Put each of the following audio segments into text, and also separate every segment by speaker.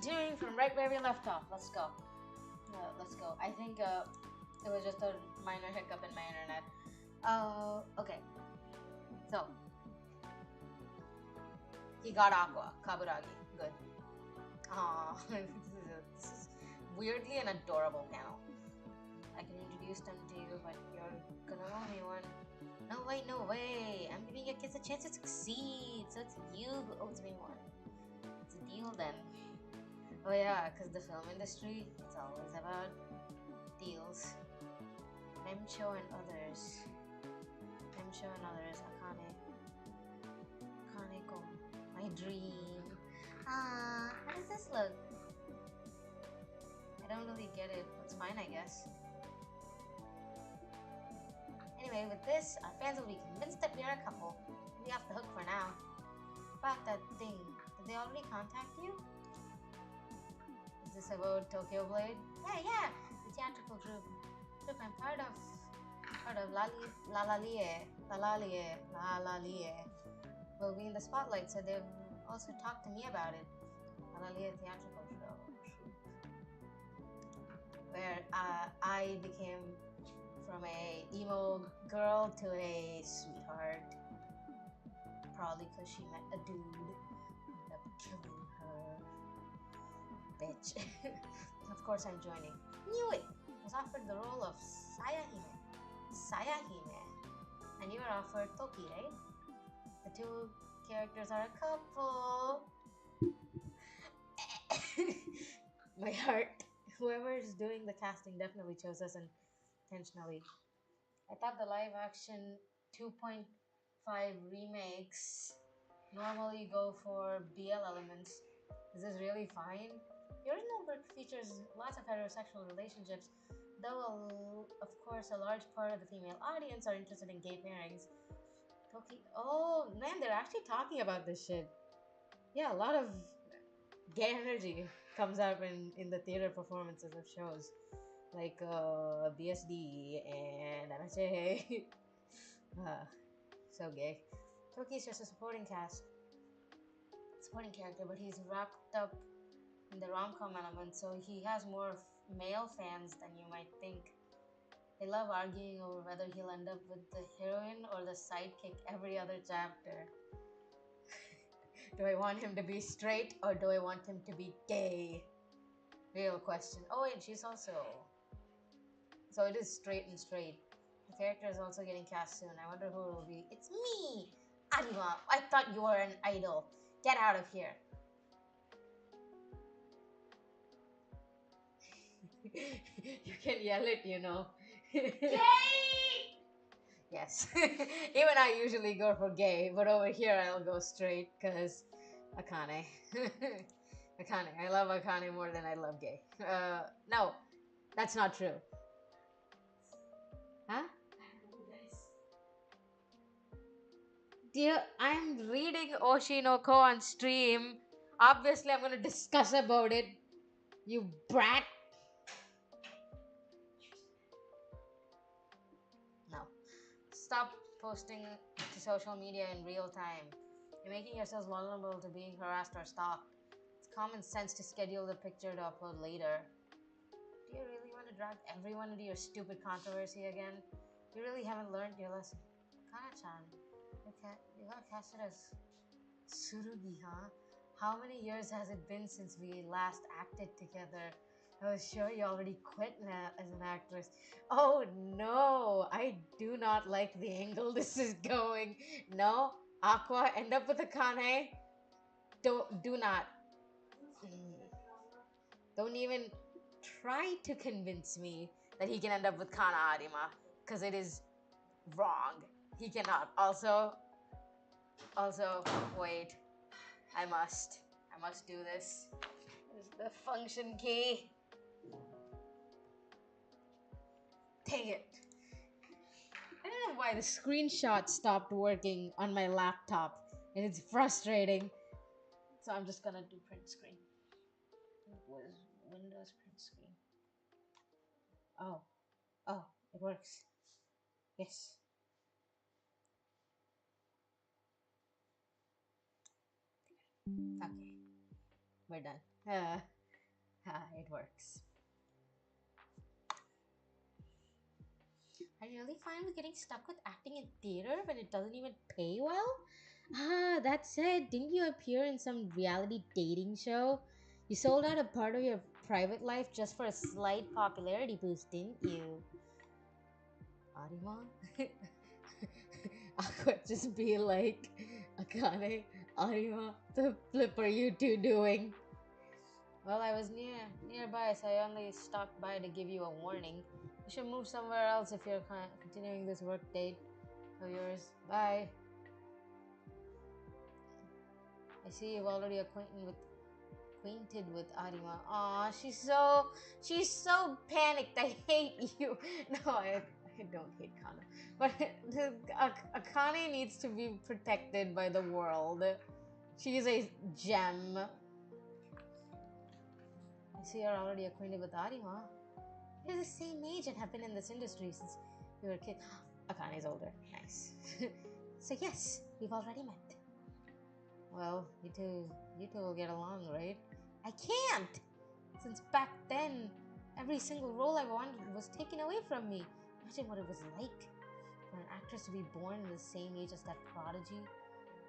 Speaker 1: Continuing from right where we left off. Let's go. Let's go. I think it was just a minor hiccup in my internet. Okay. So he got Aqua Kaburagi. Good. This is weirdly an adorable panel. I can introduce them to you, but you're gonna owe me one. No, wait, no way. I'm giving your kids a chance to succeed, so it's you who owes me one. It's a deal then. Oh yeah, because the film industry, it's always about deals. Nemcho and others. Akane. Akane-ko. My dream. How does this look? I don't really get it. It's fine, I guess. Anyway, with this, our fans will be convinced that we are a couple. We'll be off the hook for now. About that thing, did they already contact you? Is this about Tokyo Blade? Yeah, the theatrical group. I'm part of Lalalie will be in the spotlight, so they've also talked to me about it. Lalalie theatrical show, where I became from a emo girl to a sweetheart. Probably because she met a dude who ended up killing her. Bitch. Of course I'm joining. Knew it! I was offered the role of Sayahime. And you were offered Toki, right? The two characters are a couple. My heart. Whoever is doing the casting definitely chose us intentionally. I thought the live action 2.5 remakes normally go for BL elements. Is this really fine? The original work features lots of heterosexual relationships, though of course a large part of the female audience are interested in gay pairings. Oh man, they're actually talking about this shit. Yeah, a lot of gay energy comes out in the theater performances of shows like BSD and MHA. So gay. Toki's just a supporting character, but he's wrapped up in the rom-com element, so he has more male fans than you might think. They love arguing over whether he'll end up with the heroine or the sidekick every other chapter. Do I want him to be straight or do I want him to be gay? Real question. Oh wait, she's also... So it is straight and straight. The character is also getting cast soon. I wonder who it will be. It's me! Arima! I thought you were an idol. Get out of here. You can yell it, you know. Gay! Yes. Even I usually go for gay, but over here I'll go straight because Akane. Akane. I love Akane more than I love gay. No, that's not true. Huh? Dear, I'm reading Oshi no Ko on stream. Obviously, I'm going to discuss about it. You brat. No. Stop posting to social media in real time. You're making yourselves vulnerable to being harassed or stalked. It's common sense to schedule the picture to upload later. Do you really want to drag everyone into your stupid controversy again? You really haven't learned your lesson. Kana-chan, you got casted as Tsurugi, huh? How many years has it been since we last acted together? I was sure you already quit as an actress. Oh no, I do not like the angle this is going. No, Aqua, end up with Akane. Do not. Don't even try to convince me that he can end up with Kana Arima, because it is wrong. He cannot. Also, wait. I must do this. There's the function key. Dang it. I don't know why the screenshot stopped working on my laptop, and it's frustrating. So I'm just gonna do print screen. What is Windows print screen? Oh, it works. Yes. Okay. We're done. It works. Are you really fine with getting stuck with acting in theater when it doesn't even pay well? That said, didn't you appear in some reality dating show? You sold out a part of your private life just for a slight popularity boost, didn't you? Arima? I could just be like, Akane, Arima, the flip are you two doing? Well, I was nearby, so I only stopped by to give you a warning. You should move somewhere else if you're continuing this work date of yours. Bye. I see you've already acquainted with Arima. Aw, she's so panicked. I hate you. No, I don't hate Kana, but Akane needs to be protected by the world. She is a gem. I see you're already acquainted with Arima. You're the same age and have been in this industry since you were a kid. Akane's older. Nice. So yes, we've already met. Well, you two will get along, right? I can't! Since back then, every single role I wanted was taken away from me. Imagine what it was like for an actress to be born in the same age as that prodigy.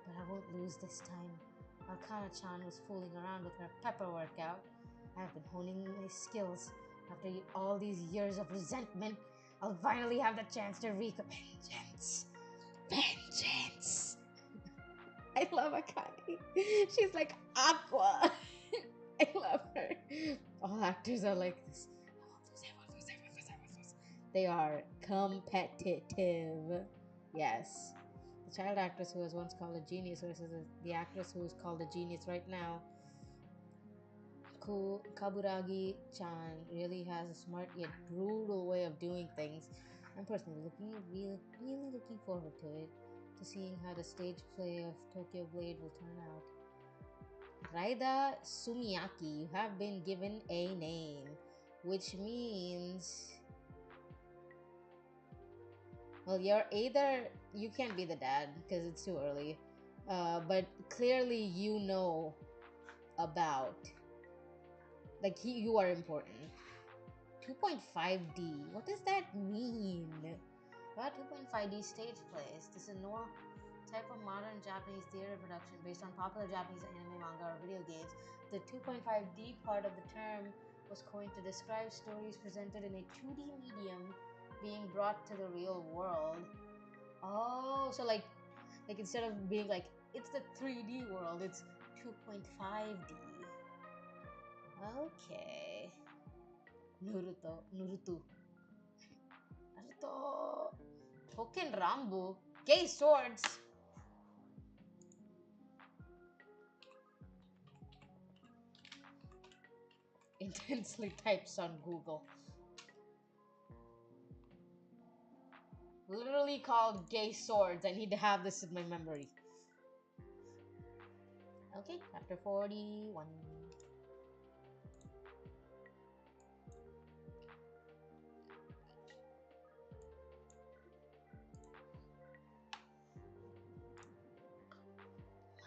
Speaker 1: But I won't lose this time. While Kana-chan was fooling around with her pepper workout, I have been honing my skills. After all these years of resentment, I'll finally have the chance to wreak vengeance. Vengeance! I love Akane. She's like Aqua. I love her. All actors are like this. They are competitive. Yes. The child actress who was once called a genius versus the actress who is called a genius right now. Kaburagi-chan really has a smart yet brutal way of doing things. I'm personally really looking forward to it, to seeing how the stage play of Tokyo Blade will turn out. Raida Sumiyaki, you have been given a name, which means, well, you can't be the dad because it's too early, but clearly you know about, like, you are important. 2.5D, what does that mean? About 2.5D stage plays. This is a new type of modern Japanese theater production based on popular Japanese anime, manga, or video games. The 2.5D part of the term was coined to describe stories presented in a 2D medium being brought to the real world. Oh, so like instead of being like it's the 3D world, it's 2.5D. Okay. Naruto. Token Rambo. Gay swords. Intensely types on Google. Literally called gay swords. I need to have this in my memory. Okay, chapter 41.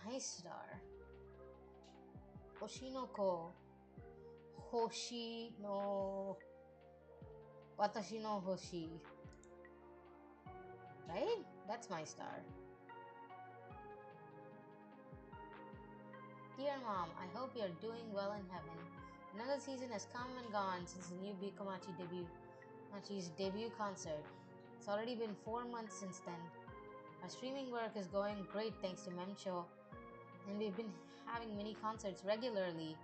Speaker 1: My star. Oshinoko. Hoshi no. Watashi no Hoshi. Right? That's my star. Dear Mom, I hope you're doing well in heaven. Another season has come and gone since the new Machi's debut concert. It's already been 4 months since then. Our streaming work is going great thanks to Memcho, and we've been having mini concerts regularly.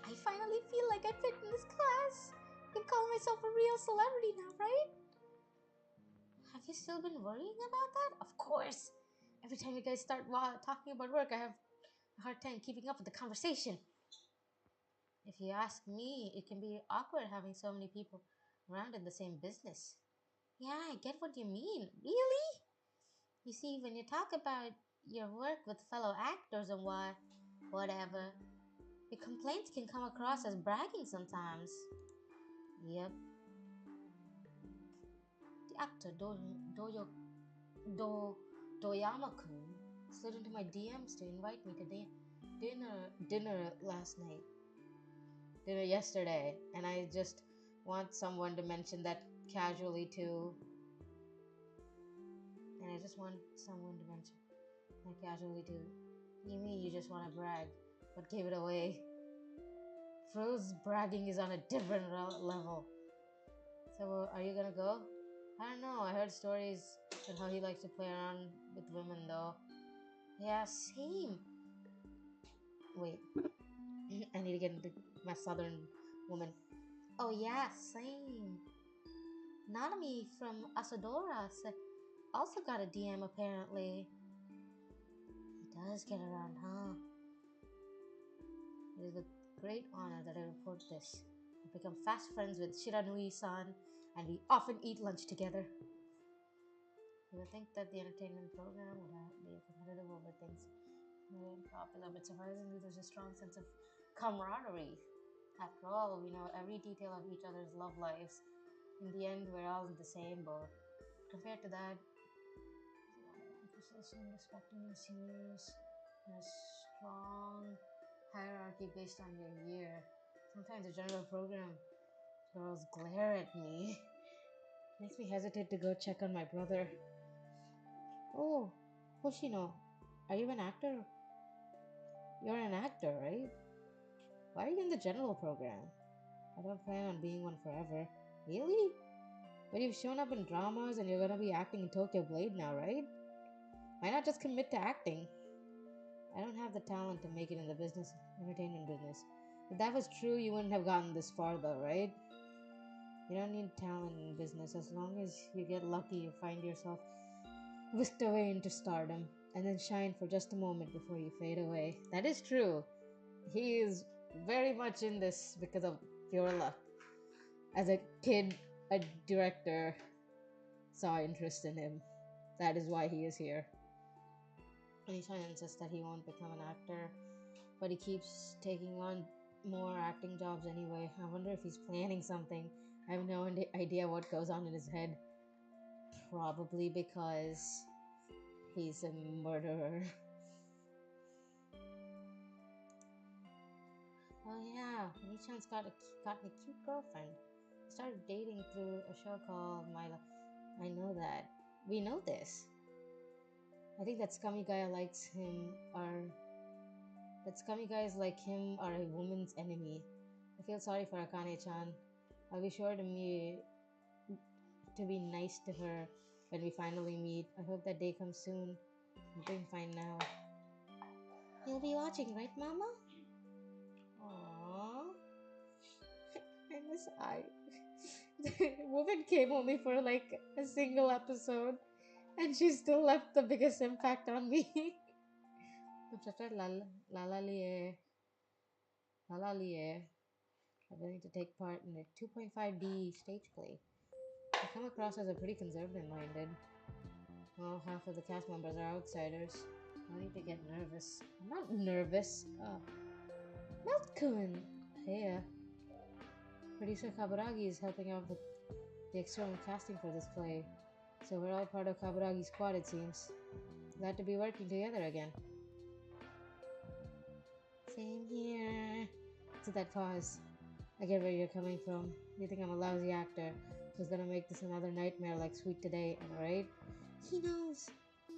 Speaker 1: I finally feel like I fit in this class. I can call myself a real celebrity now, right? Have you still been worrying about that? Of course. Every time you guys start talking about work, I have a hard time keeping up with the conversation. If you ask me, it can be awkward having so many people around in the same business. Yeah, I get what you mean. Really? You see, when you talk about your work with fellow actors and whatever, your complaints can come across as bragging sometimes. Yep. The actor Doyama-kun slid into my DMs to invite me to dinner last night, dinner yesterday, and I just want someone to mention that casually too. And I just want someone to mention that casually too. You mean you just want to brag, but gave it away. Fro's bragging is on a different level. So, are you gonna go? I don't know. I heard stories about how he likes to play around with women, though. Yeah, same. Wait, I need to get into my southern woman. Oh yeah, same. Nanami from Asadora also got a DM apparently. He does get around, huh? It is with great honor that I report this. I've become fast friends with Shiranui-san, and we often eat lunch together. You would think that the entertainment program would be competitive over things very popular, but surprisingly, there's a strong sense of camaraderie. After all, we know every detail of each other's love lives. In the end, we're all in the same boat. Compared to that, emphasis on respecting your seniors, and a strong hierarchy based on your year. Sometimes the general program girls glare at me. Makes me hesitate to go check on my brother. Oh, Hoshino, are you an actor? You're an actor, right? Why are you in the general program? I don't plan on being one forever. Really? But you've shown up in dramas and you're gonna be acting in Tokyo Blade now, right? Why not just commit to acting? I don't have the talent to make it in the entertainment business. If that was true, you wouldn't have gotten this far though, right? You don't need talent in business. As long as you get lucky, you find yourself whisked away into stardom and then shine for just a moment before you fade away. That is true. He is very much in this because of pure luck. As a kid, a director saw interest in him. That is why he is here. And he's trying to insist that he won't become an actor, but he keeps taking on more acting jobs anyway. I wonder if he's planning something. I have no idea what goes on in his head. Probably because he's a murderer. Oh yeah, Nichan's gotten a cute girlfriend. I started dating through a show called Mila. I know that. We know this. I think that scummy guy likes him are that scummy guys like him are a woman's enemy. I feel sorry for Akane-chan. I'll be sure to be nice to her when we finally meet. I hope that day comes soon. I'm doing fine now. You'll be watching, right, Mama? Aww. I miss I. The woman came only for like a single episode, and she still left the biggest impact on me. Lalalie. I'm willing to take part in a 2.5D stage play. I come across as a pretty conservative-minded. Well, half of the cast members are outsiders. No need to get nervous. I'm not nervous. Meltkun! Hey, producer Kaburagi is helping out with the external casting for this play. So we're all part of Kaburagi's squad, it seems. Glad to be working together again. Same here. To that pause. I get where you're coming from. You think I'm a lousy actor who's gonna make this another nightmare like Sweet Today, am I right? He knows.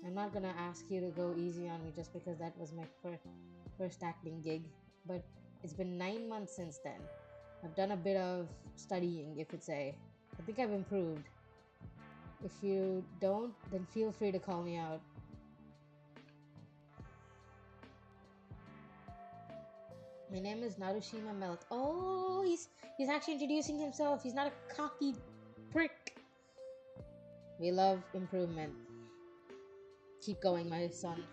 Speaker 1: I'm not gonna ask you to go easy on me just because that was my first acting gig. But it's been 9 months since then. I've done a bit of studying, you could say. I think I've improved. If you don't, then feel free to call me out. My name is Narushima Melt. Oh, he's actually introducing himself. He's not a cocky prick. We love improvement. Keep going, my son.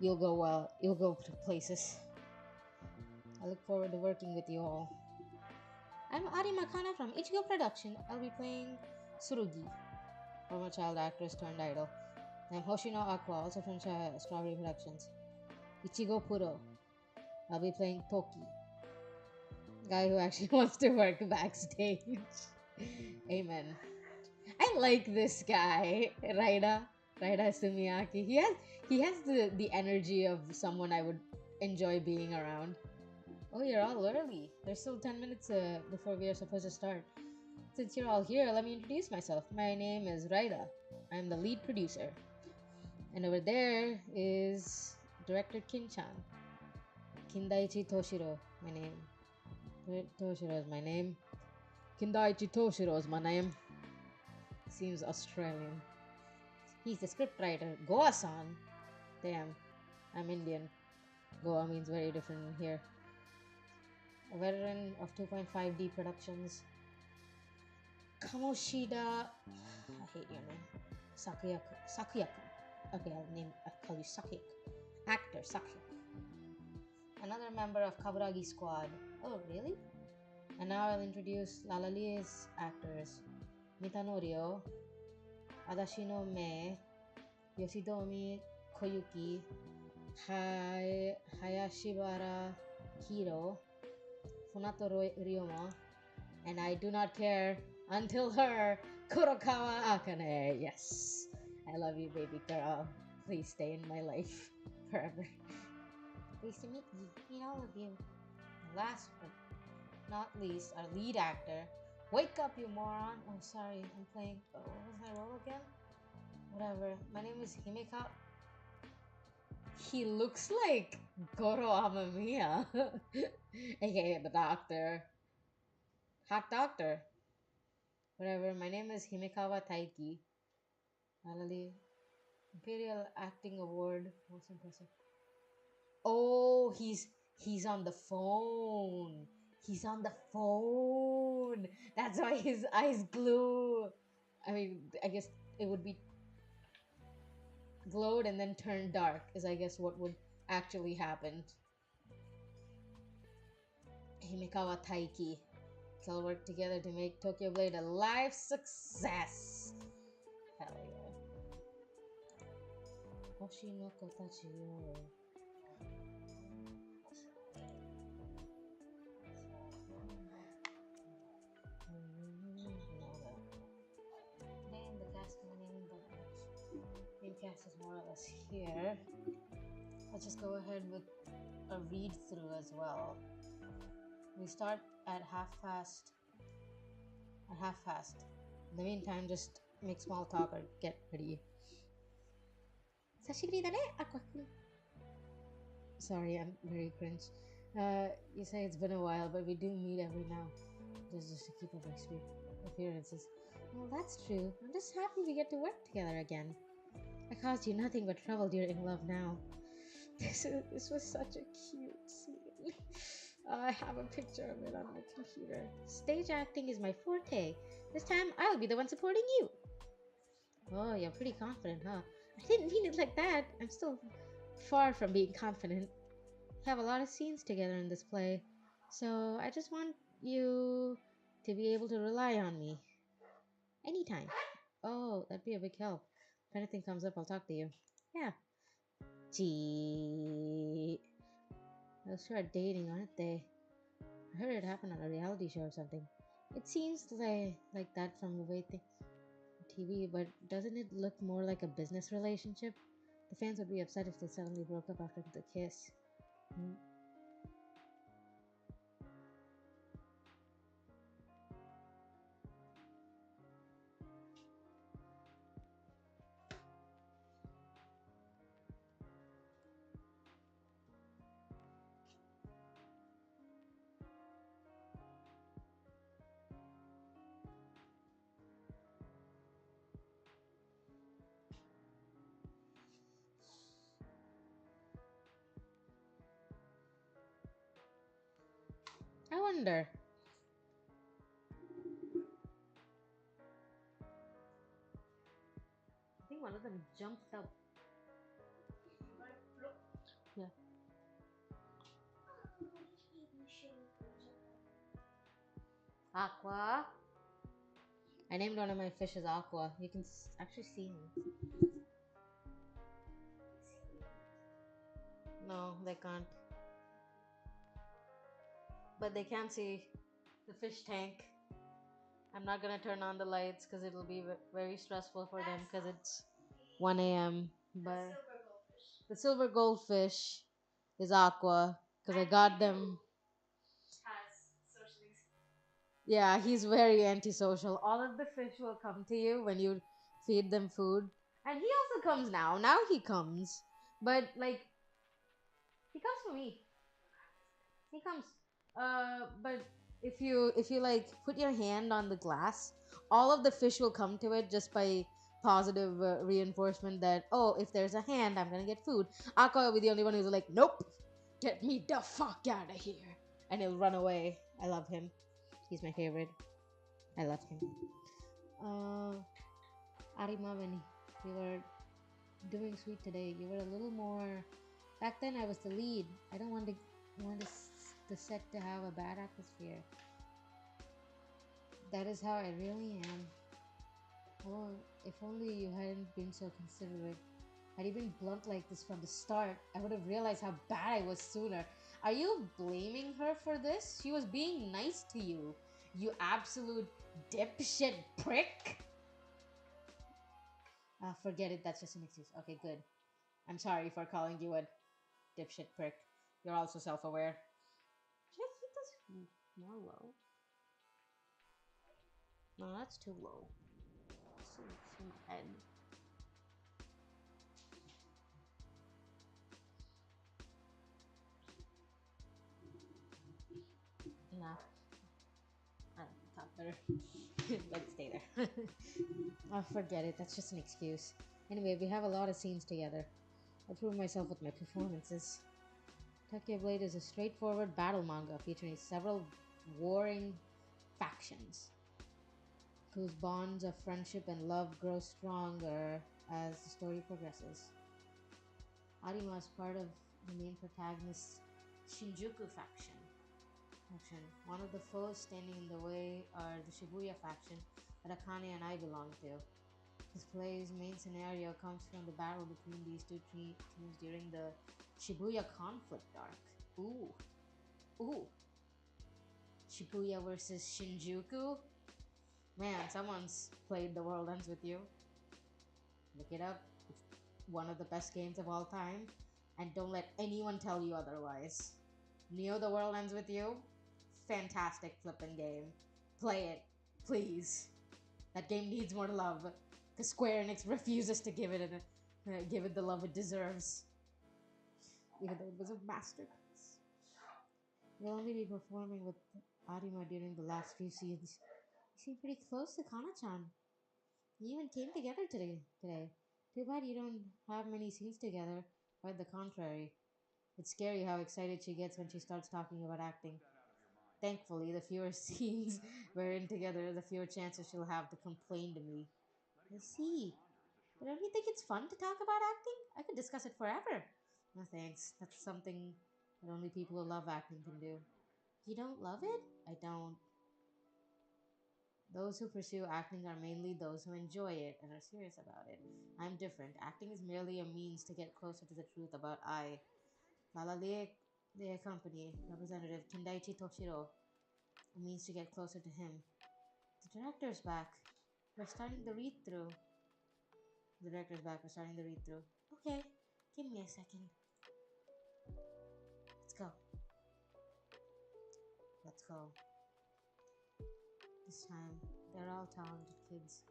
Speaker 1: You'll go well. You'll go to places. I look forward to working with you all. I'm Ari Makana from Ichigo Production. I'll be playing Tsurugi, former child actress turned idol. I'm Hoshino Aqua, also from Strawberry Productions. Ichigo Puro. I'll be playing Toki, guy who actually wants to work backstage. Amen. I like this guy, Raida Sumiaki. He has the energy of someone I would enjoy being around. Oh, you're all early. There's still 10 minutes before we are supposed to start. Since you're all here, let me introduce myself. My name is Raida. I'm the lead producer. And over there is director Kinchan. Kindaichi Toshiro, my name. Toshiro is my name. Kindaichi Toshiro is my name. Seems Australian. He's the scriptwriter. Goa-san. Damn, I'm Indian. Goa means very different here. A veteran of 2.5D Productions. Kamoshida. I hate your name. Sakuyaku. Sakuyaku. Okay, I'll call you Sakuyaku. Actor Sakuyaku. Another member of Kaburagi Squad. Oh, really? And now I'll introduce Lalali's actors. Mitanorio, Adashino Me, Yoshitomi Koyuki, Hayashibara Hiro, Funato Ryoma, and I do not care until her, Kurokawa Akane. Yes, I love you, baby girl. Please stay in my life forever. Pleased to meet all of you. Last but not least, our lead actor. Wake up, you moron! Oh, sorry, I'm playing. Oh, what was my role again? Whatever. My name is Himeka. He looks like Goro Amamiya, aka the doctor. Hot doctor. Whatever. My name is Himekawa Taiki. Finally, Imperial Acting Award. Most impressive. Oh, he's on the phone. He's on the phone. That's why his eyes glue. I mean, I guess it would be glowed and then turned dark, is I guess what would actually happen. Himekawa Taiki. They'll work together to make Tokyo Blade a live success. Hell yeah. Oshi no kotachi yo. Name the cast, my name, but main cast is more or less here. Let's just go ahead with a read through as well. We start at half past. In the meantime, just make small talk or get ready. Sashiburi da ne, Aqua-kun. Sorry, I'm very cringe. You say it's been a while, but we do meet every now. Just to keep up appearances. Well, that's true. I'm just happy we get to work together again. I caused you nothing but trouble during Love Now. This was such a cute scene. I have a picture of it on my computer. Stage acting is my forte. This time, I'll be the one supporting you. Oh, you're pretty confident, huh? I didn't mean it like that. I'm still far from being confident. We have a lot of scenes together in this play, so I just want you to be able to rely on me. Anytime. Oh, that'd be a big help. If anything comes up, I'll talk to you. Yeah. Gee. They'll start dating, aren't they? I heard it happened on a reality show or something. It seems like that from the way TV, but doesn't it look more like a business relationship? The fans would be upset if they suddenly broke up after the kiss. Hmm. I wonder. I think one of them jumped up. Yeah. Aqua. I named one of my fishes Aqua. You can actually see him. No, they can't. But they can see the fish tank. I'm not gonna turn on the lights because it'll be very stressful for them because it's 1 a.m. But the silver goldfish. is Aqua because I got them. Yeah, he's very antisocial. All of the fish will come to you when you feed them food. And he also comes now. Now he comes. But like he comes for me. He comes. But if you like put your hand on the glass, all of the fish will come to it just by positive reinforcement that oh, if there's a hand, I'm gonna get food. Aqua will be the only one who's like, nope, get me the fuck out of here, and he'll run away. I love him. He's my favorite. I love him. Arima, when we were doing sweet today, you were a little more. Back then, I was the lead. I don't want the set to have a bad atmosphere. That is how I really am. Oh, if only you hadn't been so considerate. Had you been blunt like this from the start, I would have realized how bad I was sooner. Are you blaming her for this? She was being nice to you. You absolute dipshit prick. Forget it, that's just an excuse. Okay, good. I'm sorry for calling you a dipshit prick. You're also self aware. Should I keep this more low? No, that's too low. Some head. Nah, I like the top better. Let it stay there. Oh, forget it. That's just an excuse. Anyway, we have a lot of scenes together. I prove myself with my performances. Tokyo Blade is a straightforward battle manga featuring several warring factions whose bonds of friendship and love grow stronger as the story progresses. Arima is part of the main protagonist's Shinjuku faction. One of the foes standing in the way are the Shibuya faction that Akane and I belong to. This play's main scenario comes from the battle between these two teams during the Shibuya conflict arc. Ooh. Ooh. Shibuya versus Shinjuku? Man, someone's played The World Ends With You. Look it up. It's one of the best games of all time. And don't let anyone tell you otherwise. Neo The World Ends With You? Fantastic flippin' game. Play it, please. That game needs more love. Because Square Enix refuses to give it the love it deserves. Even though it was a masterpiece. We'll only be performing with Arima during the last few scenes. You seem pretty close to Kana-chan. You even came together today. Too bad you don't have many scenes together. Quite the contrary. It's scary how excited she gets when she starts talking about acting. Thankfully, the fewer scenes we're in together, the fewer chances she'll have to complain to me. I see. But don't you think it's fun to talk about acting? I could discuss it forever. No thanks. That's something that only people who love acting can do. You don't love it? I don't. Those who pursue acting are mainly those who enjoy it and are serious about it. I'm different. Acting is merely a means to get closer to the truth about I. Lalalie, the company representative Kindaichi Toshiro, a means to get closer to him. The director's back. We're starting the read through. The director's back. We're starting the read through. Okay, give me a second. Let's go. Let's go. This time, they're all talented kids.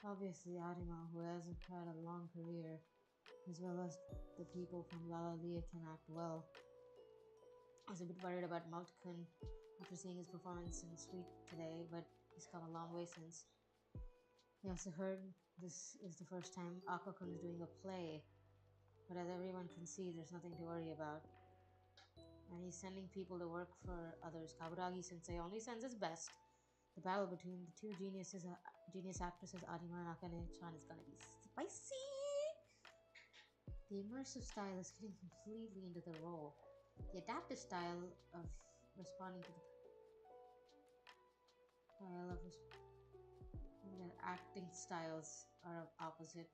Speaker 1: Obviously, Arima, who has had a long career, as well as the people from Lalalia, can act well. I was a bit worried about Maltkun after seeing his performance in Sweet today, but he's come a long way since. We also heard this is the first time Aqua-kun is doing a play, but as everyone can see, there's nothing to worry about. And he's sending people to work for others. Kaburagi Sensei only sends his best. The battle between the two genius actresses Arima and Akane-chan is gonna be spicy! The immersive style is fitting completely into the role. The adaptive style of responding to the acting styles are opposite.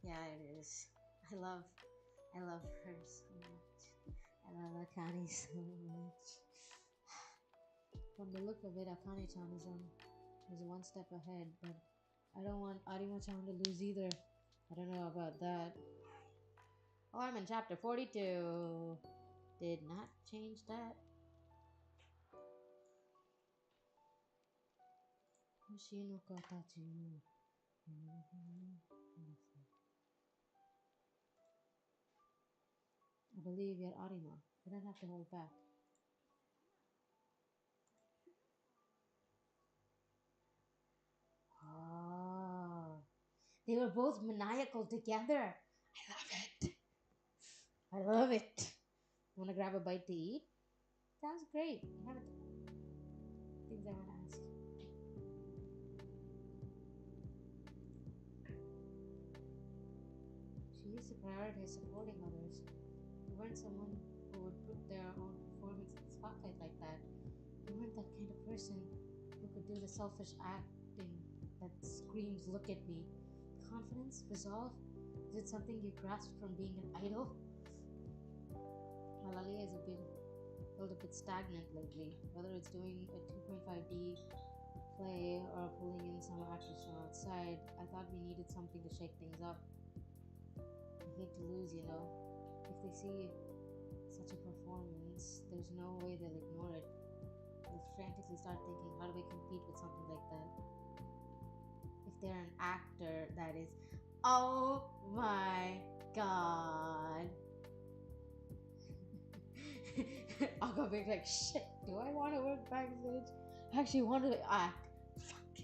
Speaker 1: Yeah, it is. I love her so much. I love Akane so much. From the look of it, Akane-chan is one step ahead, but I don't want Arima-chan to lose either. I don't know about that. Oh, I'm in chapter 42. Did not change that. Oshi no katachi no. I believe you're Arima. You don't have to hold back. Oh, they were both maniacal together. I love it. I love it. Want to grab a bite to eat? Sounds great. I have things I want to ask. She used to prioritize supporting others. You weren't someone who would put their own performance in the spotlight like that. You weren't that kind of person who could do the selfish acting that screams, "Look at me." Confidence? Resolve? Is it something you grasped from being an idol? Malalia is a bit felt a bit stagnant lately. Whether it's doing a 2.5D play or pulling in some actors from outside, I thought we needed something to shake things up. I hate to lose, you know. If they see such a performance, there's no way they'll ignore it. They'll frantically start thinking, how do we compete with something like that? If they're an actor, that is. Oh my god. I'll go back like, shit, do I want to work backstage? I actually want to act. Fuck.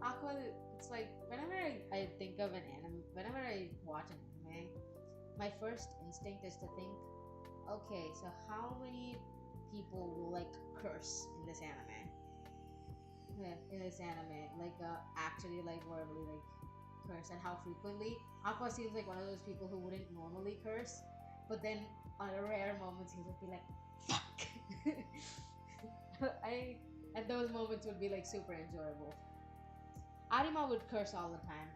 Speaker 1: Aqua, it's like, whenever I think of an anime, whenever I watch an anime, my first instinct is to think, okay, so how many people will like curse in this anime? Yeah, in this anime, like actually like verbally like curse, and how frequently. Aqua seems like one of those people who wouldn't normally curse, but then on a rare moments he would be like, fuck. I and those moments would be like super enjoyable. Arima would curse all the time.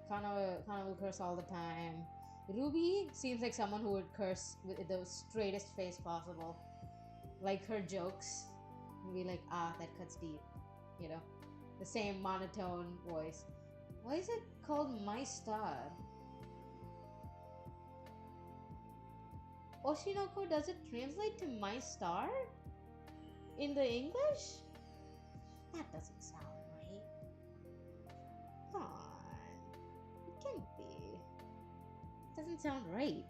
Speaker 1: Kana will curse all the time. Ruby seems like someone who would curse with the straightest face possible. Like her jokes would be like, ah, that cuts deep. You know, the same monotone voice. Why is it called My Star? Oshinoko, does it translate to My Star? In the English? That doesn't sound right. Come on. It can't be. It doesn't sound right.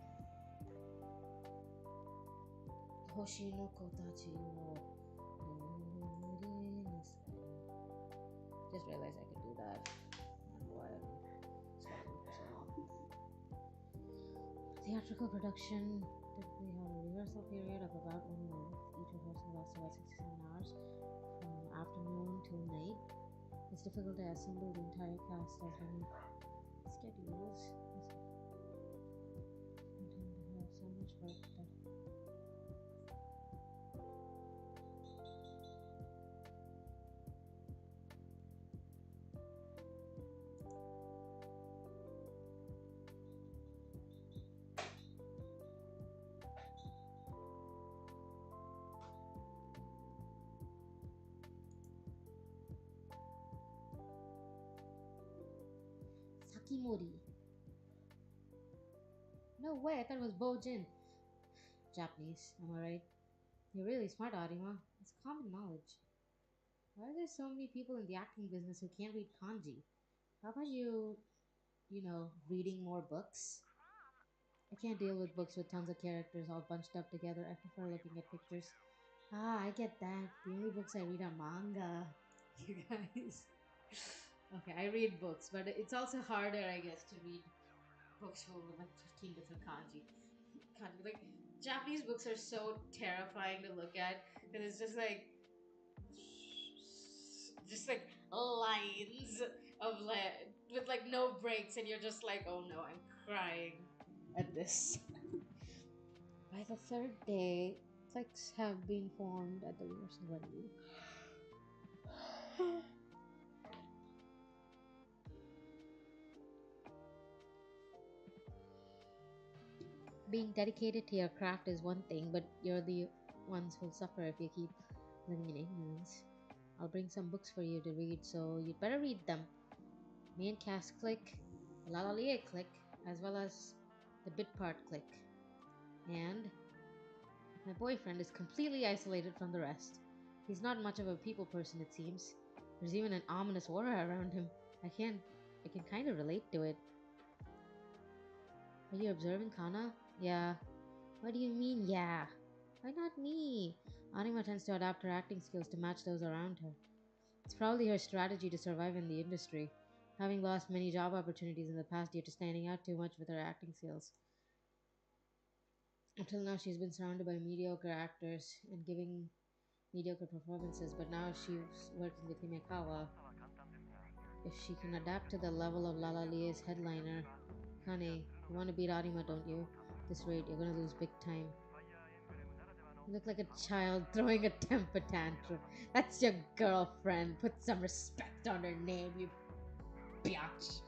Speaker 1: Hoshinoko tachi wo. Just realized I could do that. I don't know why I've been struggling for so long. Theatrical production typically have a rehearsal period of about 1 month. Each rehearsal lasts about 67 hours from afternoon till night. It's difficult to assemble the entire cast as many schedules. I tend to have so much work that Sakimori. No way, I thought it was Bojin. Japanese, am I right? You're really smart, Arima. It's common knowledge. Why are there so many people in the acting business who can't read kanji? How about reading more books? I can't deal with books with tons of characters all bunched up together. I prefer looking at pictures. Ah, I get that. The only books I read are manga. You guys. Okay, I read books, but it's also harder, I guess, to read books full of like 15 different kanji. Like Japanese books are so terrifying to look at because it's just like lines of with like no breaks, and you're just like, oh no, I'm crying at this. By the third day, cliques have been formed at the rehearsal venue. Being dedicated to your craft is one thing, but you're the ones who'll suffer if you keep living in ignorance. I'll bring some books for you to read, so you'd better read them. Main cast clique. the Lalalie clique, as well as the Bitpart clique. And my boyfriend is completely isolated from the rest. He's not much of a people person, it seems. There's even an ominous aura around him. I can kind of relate to it. Are you observing Kana? Yeah. What do you mean, yeah? Why not me? Anima tends to adapt her acting skills to match those around her. It's probably her strategy to survive in the industry, having lost many job opportunities in the past due to standing out too much with her acting skills. Until now, she's been surrounded by mediocre actors and giving mediocre performances, but now she's working with Himekawa. If she can adapt to the level of Lala Lie's headliner, Kane, you want to beat Arima, don't you? At this rate, you're gonna lose big time. You look like a child throwing a temper tantrum. That's your girlfriend. Put some respect on her name, you biatch.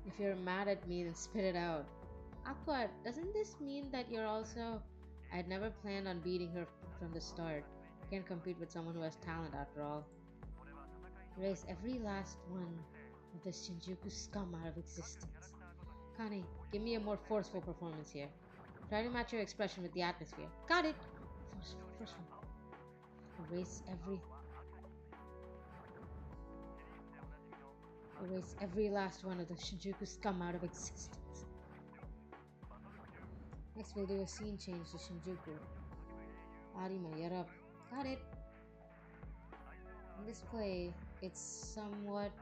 Speaker 1: If you're mad at me, then spit it out. Aqua, doesn't this mean that you're also... I'd never planned on beating her from the start. Can't compete with someone who has talent after all. Erase every last one of the Shinjuku scum out of existence. Kane, give me a more forceful performance here. Try to match your expression with the atmosphere. Got it! Forceful. Erase every last one of the Shinjuku scum out of existence. Next we'll do a scene change to Shinjuku. Arima, you're up. Got it! In this play, it's somewhat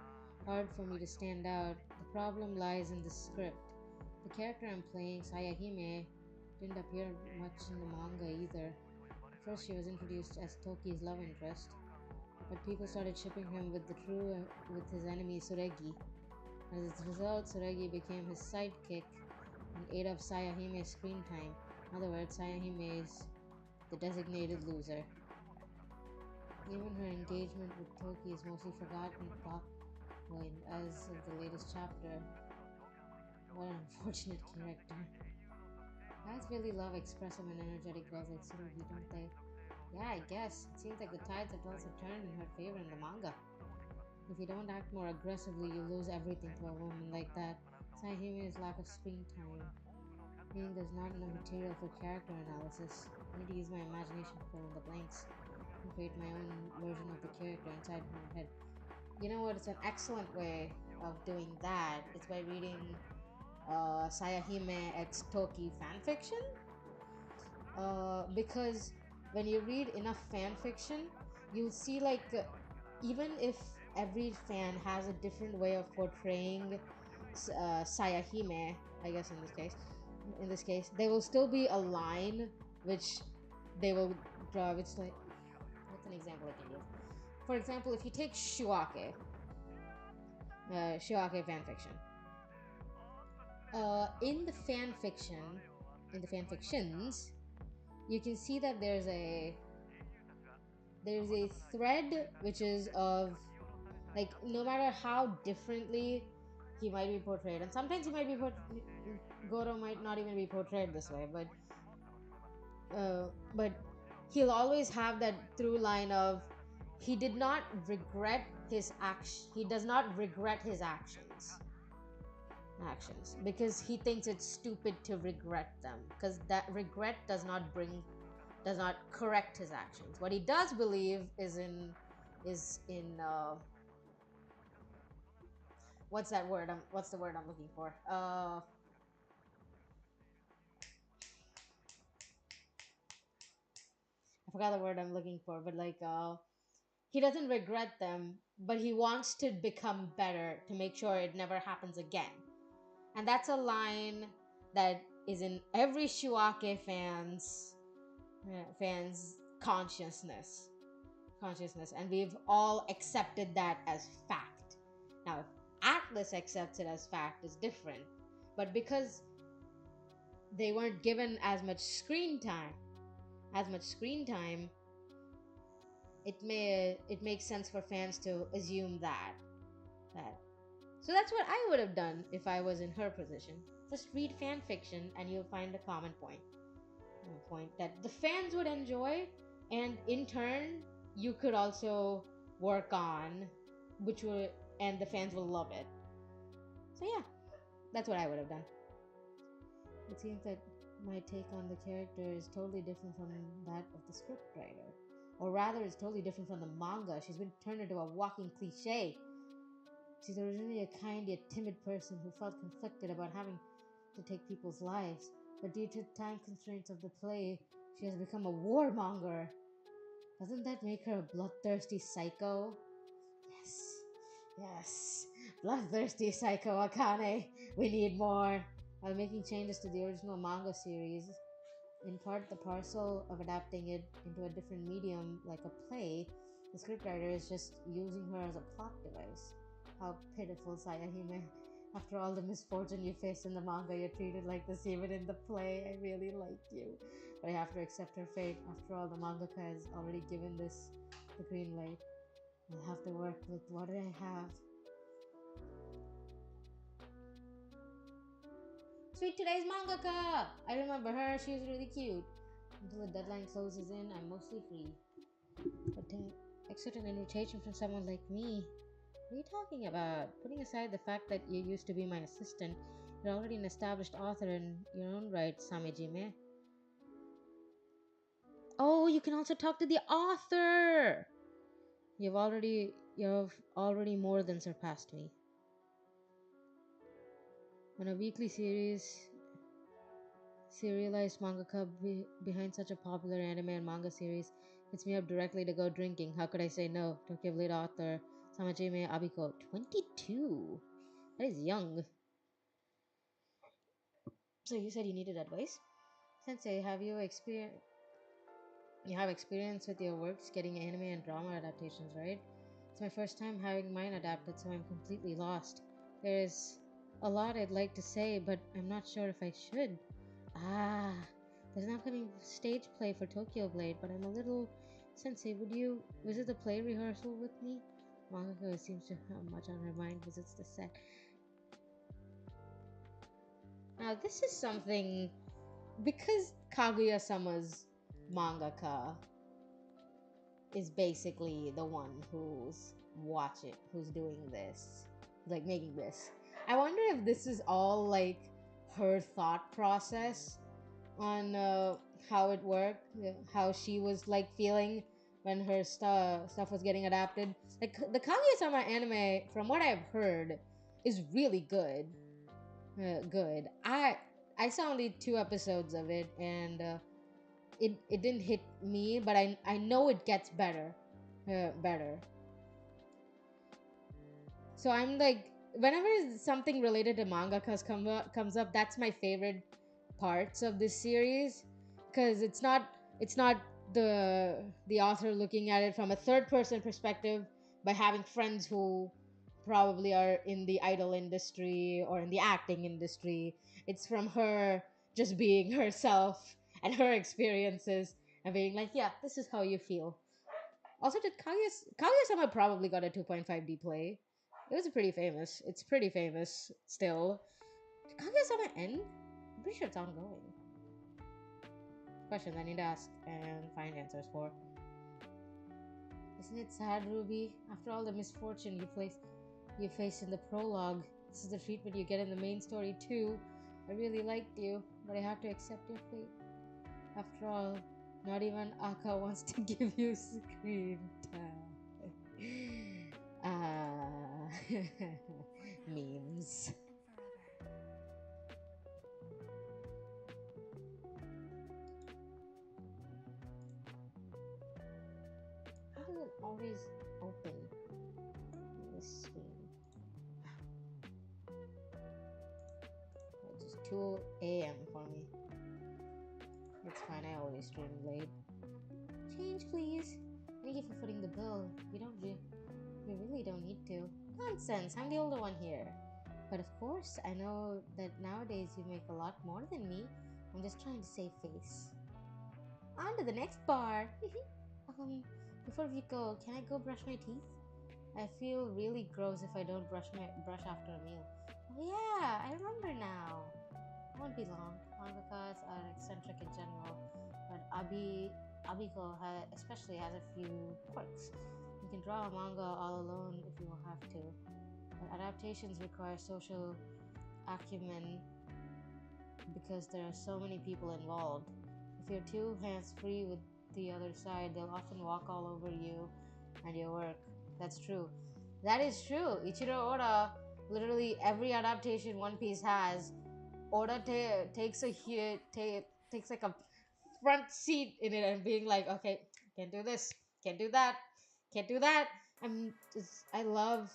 Speaker 1: hard for me to stand out. The problem lies in the script. The character I'm playing, Sayahime, didn't appear much in the manga either. At first she was introduced as Toki's love interest, but people started shipping him with his enemy Suregi. As a result, Suregi became his sidekick and ate up Sayahime's screen time. In other words, Sayahime is the designated loser. Even her engagement with Toki is mostly forgotten at that point as of the latest chapter. What an unfortunate character. Guys really love expressive and energetic girls like Tsurugi, don't they? Yeah, I guess. It seems like the tides have also turned in her favor in the manga. If you don't act more aggressively, you lose everything to a woman like that. Sahime's lack of screen time, meaning there's not enough material for character analysis. I need to use my imagination to fill in the blanks and create my own version of the character inside my head. You know what? It's an excellent way of doing that. It's by reading Sayahime X Toki fanfiction. Because when you read enough fanfiction, you'll see even if every fan has a different way of portraying Sayahime, I guess in this case, there will still be a line which they will draw. It's like, what's an example I can use? For example, if you take Shuake fanfiction. In the fanfictions, you can see that there's a thread which is of like no matter how differently he might be portrayed, and sometimes he might be Goro might not even be portrayed this way, but he'll always have that through line of he did not regret his action. He does not regret his actions because he thinks it's stupid to regret them, because that regret does not correct his actions. What he does believe is in what's the word I'm looking for? I forgot the word I'm looking for, but he doesn't regret them, but he wants to become better to make sure it never happens again. And that's a line that is in every Shuake fan's consciousness, and we've all accepted that as fact. Now, if Atlas accepts it as fact, is different, but because they weren't given as much screen time, it makes sense for fans to assume that. So that's what I would have done if I was in her position. Just read fan fiction and you'll find a common point. A point that the fans would enjoy, and in turn you could also work on, and the fans will love it. So yeah, that's what I would have done. It seems that my take on the character is totally different from that of the scriptwriter. Or rather, it's totally different from the manga. She's been turned into a walking cliche. She's originally a kind yet timid person who felt conflicted about having to take people's lives. But due to time constraints of the play, she has become a warmonger. Doesn't that make her a bloodthirsty psycho? Yes. Yes. Bloodthirsty psycho Akane. We need more. While making changes to the original manga series, in part the parcel of adapting it into a different medium like a play, the scriptwriter is just using her as a plot device. How pitiful, Sayahime. After all the misfortune you faced in the manga, you're treated like this even in the play. I really liked you. But I have to accept her fate. After all, the mangaka has already given this the green light. I'll have to work with what I have. Sweet today's mangaka! I remember her, she was really cute. Until the deadline closes in, I'm mostly free. But to accept an invitation from someone like me, what are you talking about? Putting aside the fact that you used to be my assistant, you're already an established author in your own right, Samejime. Oh, you can also talk to the author! You've already more than surpassed me. On a weekly serialized mangaka behind such a popular anime and manga series hits me up directly to go drinking. How could I say no? Tokyo Blade author Samajime Abiko, 22. That is young. So you said you needed advice? Sensei, you have experience with your works getting anime and drama adaptations, right? It's my first time having mine adapted, so I'm completely lost. There's a lot I'd like to say, but I'm not sure if I should. Ah, there's an upcoming stage play for Tokyo Blade, but I'm a little... Sensei, would you visit the play rehearsal with me? Mangaka seems to have much on her mind, visits the set. Now, this is something... Because Kaguya-sama's mangaka is basically the one who's doing this, like making this. I wonder if this is all like her thought process on how it worked, how she was like feeling when her stuff was getting adapted. Like the Kaguya-sama anime, from what I've heard, is really good. Good. I saw only 2 episodes of it, and it didn't hit me, but I know it gets better. So I'm like, whenever something related to mangakas comes up, that's my favorite parts of this series, because it's not the author looking at it from a third person perspective by having friends who probably are in the idol industry or in the acting industry. It's from her just being herself and her experiences and being like, yeah, this is how you feel. Also, did Kaguya-sama probably got a 2.5D play? It was pretty famous. It's pretty famous still. Did Kaguya-sama end? I'm pretty sure it's ongoing. Questions I need to ask and find answers for. Isn't it sad, Ruby? After all the misfortune you faced in the prologue, this is the treatment you get in the main story too. I really liked you, but I have to accept your fate. After all, not even Aka wants to give you screen time. Memes. How does it always open this screen? It's just 2 a.m. for me. It's fine, I always stream late. Change, please. Thank you for footing the bill. We really don't need to. Nonsense, I'm the older one here. But of course, I know that nowadays you make a lot more than me. I'm just trying to save face. On to the next bar. Before we go, can I go brush my teeth? I feel really gross if I don't brush after a meal. Oh yeah, I remember now. It won't be long. Mangakas are eccentric in general, but Abiko especially has a few quirks. You can draw a manga all alone if you have to. But adaptations require social acumen because there are so many people involved. If you're too hands free with the other side, they'll often walk all over you and your work. That's true. That is true. Ichiro Oda, literally every adaptation One Piece has, Oda takes a takes like a front seat in it and being like, okay, can't do this, can't do that, can't do that. I love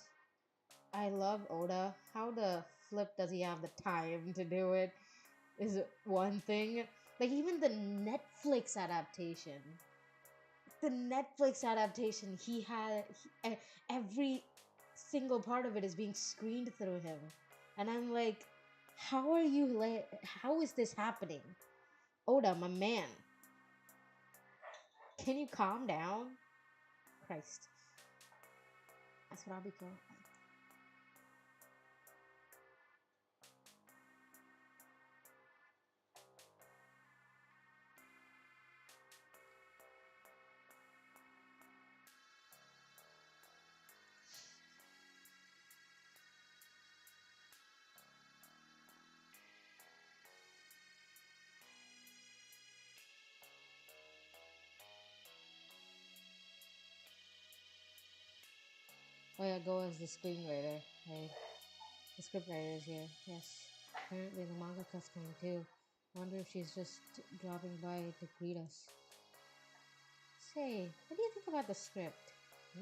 Speaker 1: Oda. How the flip does he have the time to do it? Is one thing. Like even the Netflix adaptation, every single part of it is being screened through him, and I'm like, how is this happening? Oda, my man, can you calm down? Christ, that's what I'll be called. Oh yeah, go as the screenwriter. Hey, the scriptwriter is here. Yes. Apparently the mangaka's coming too. Wonder if she's just dropping by to greet us. Say, what do you think about the script? I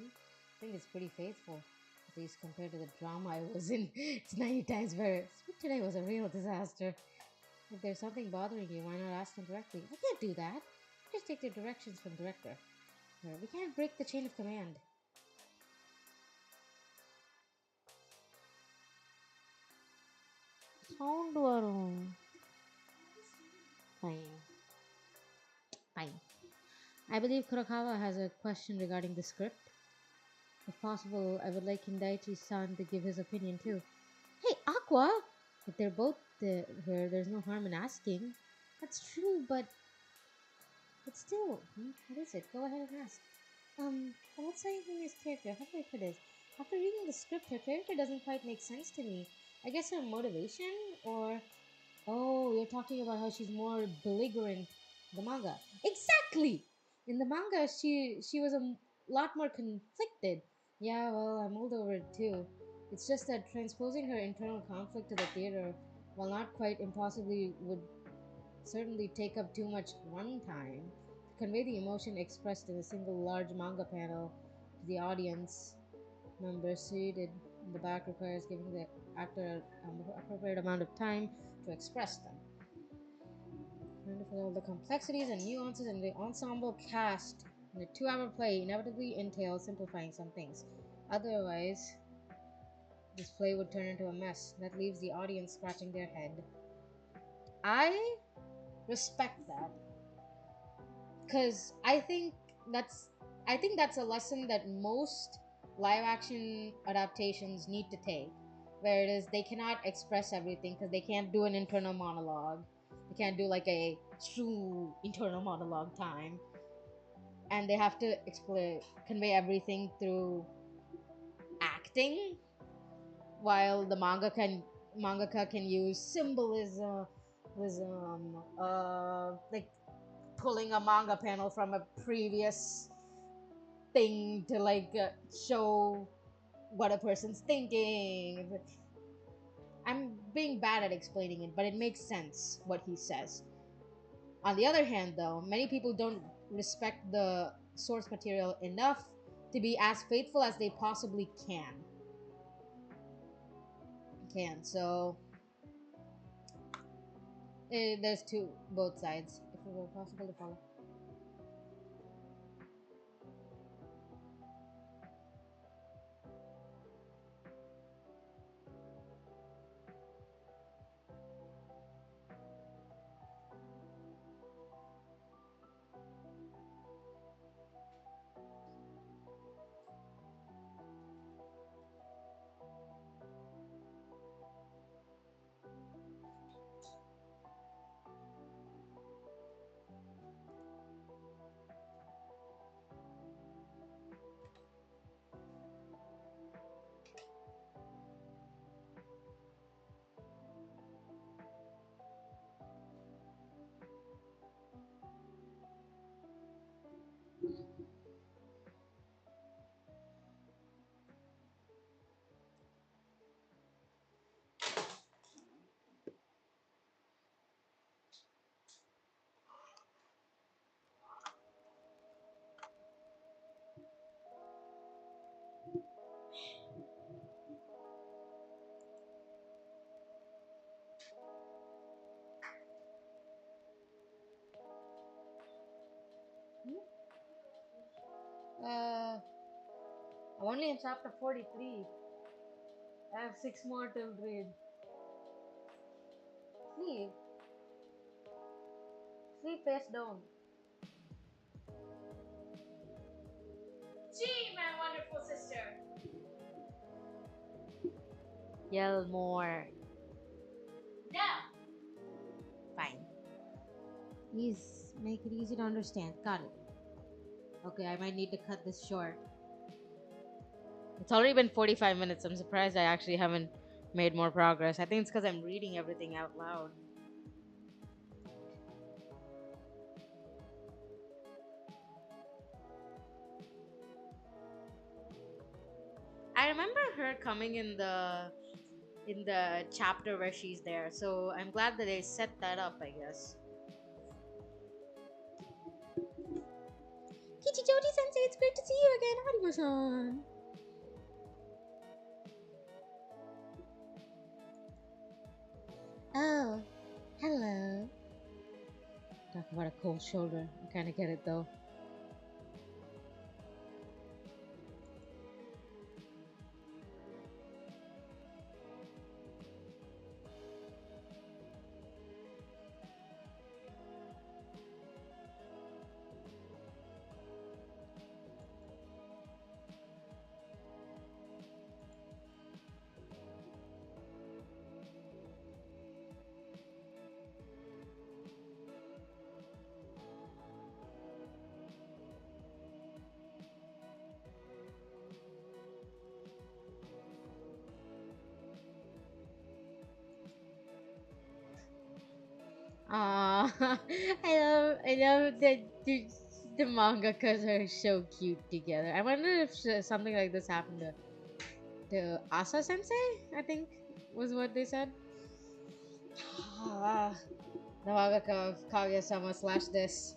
Speaker 1: think it's pretty faithful, at least compared to the drama I was in. It's 90 times better. Script today was a real disaster. If there's something bothering you, why not ask them directly? I can't do that. Just take the directions from director. We can't break the chain of command. Sound வரும். Fine. Fine. I believe Kurokawa has a question regarding the script. If possible, I would like Kindaichi-san to give his opinion too. Hey, Aqua! If they're both here, there's no harm in asking. That's true, but still, what is it? Go ahead and ask. What's anything his character? How do I put this? After reading the script, her character doesn't quite make sense to me. I guess her motivation, or oh, you're talking about how she's more belligerent in the manga. Exactly. In the manga, she was a lot more conflicted. Yeah, well, I'm old over it too. It's just that transposing her internal conflict to the theater, while not quite impossibly, would certainly take up too much runtime. To convey the emotion expressed in a single large manga panel to the audience member seated in the back requires giving the actor an appropriate amount of time to express them. And for all the complexities and nuances in the ensemble cast in a 2-hour play inevitably entails simplifying some things. Otherwise, this play would turn into a mess that leaves the audience scratching their head. I respect that because I think that's a lesson that most live action adaptations need to take, where it is they cannot express everything because they can't do an internal monologue, they can't do like a true internal monologue time, and they have to convey everything through acting, while the mangaka can use symbolism, like pulling a manga panel from a previous thing to show what a person's thinking. I'm being bad at explaining it, but it makes sense what he says. On the other hand, though, many people don't respect the source material enough to be as faithful as they possibly can. So there's both sides. If it were possible to follow. Hmm? I'm only in chapter 43. I have six more to read. Sleep. Sleep face down. Gee, my wonderful sister. Yell more. No. Fine. Please make it easy to understand. Got it. Okay, I might need to cut this short. It's already been 45 minutes. I'm surprised I actually haven't made more progress. I think it's because I'm reading everything out loud. I remember her coming in the chapter where she's there. So I'm glad that they set that up, I guess. Kichijoji Sensei, it's great to see you again. Harimo-san. Oh, hello. Talk about a cold shoulder. I kind of get it though. Ah, I love that the mangakas are so cute together. I wonder if something like this happened to Asa Sensei. I think was what they said. Ah, the mangaka of Kaguya-sama slash this.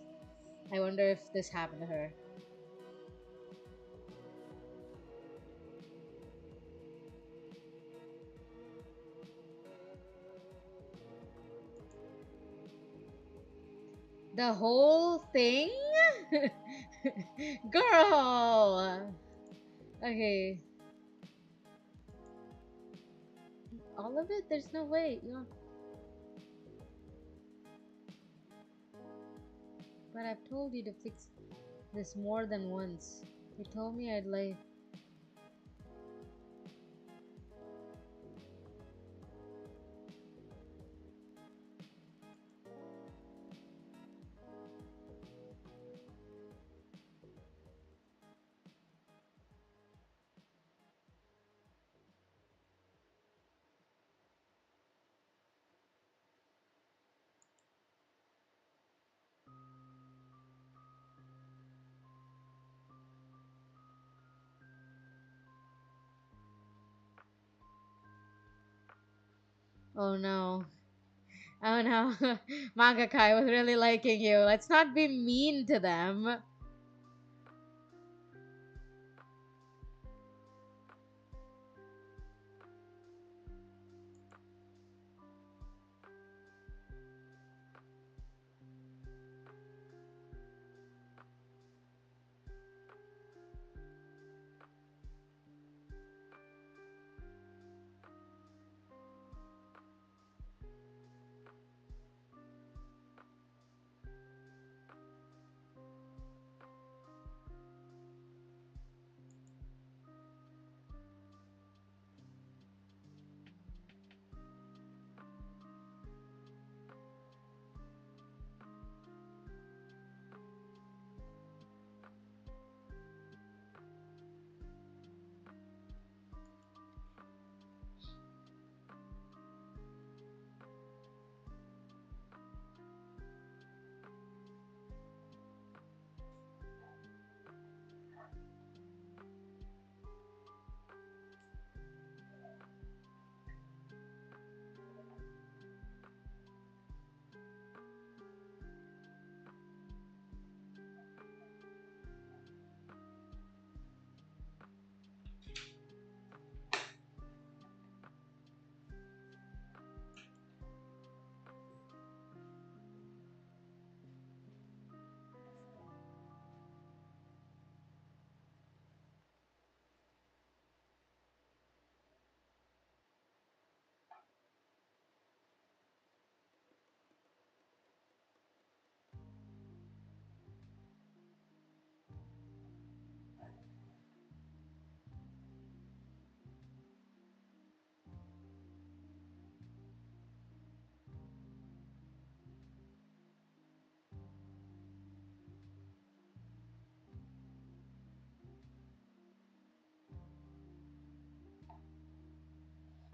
Speaker 1: I wonder if this happened to her. The whole thing, girl. Okay, all of it. There's no way. You know, but I've told you to fix this more than once. You told me I'd like. Oh no. Oh no. Manga was really liking you. Let's not be mean to them.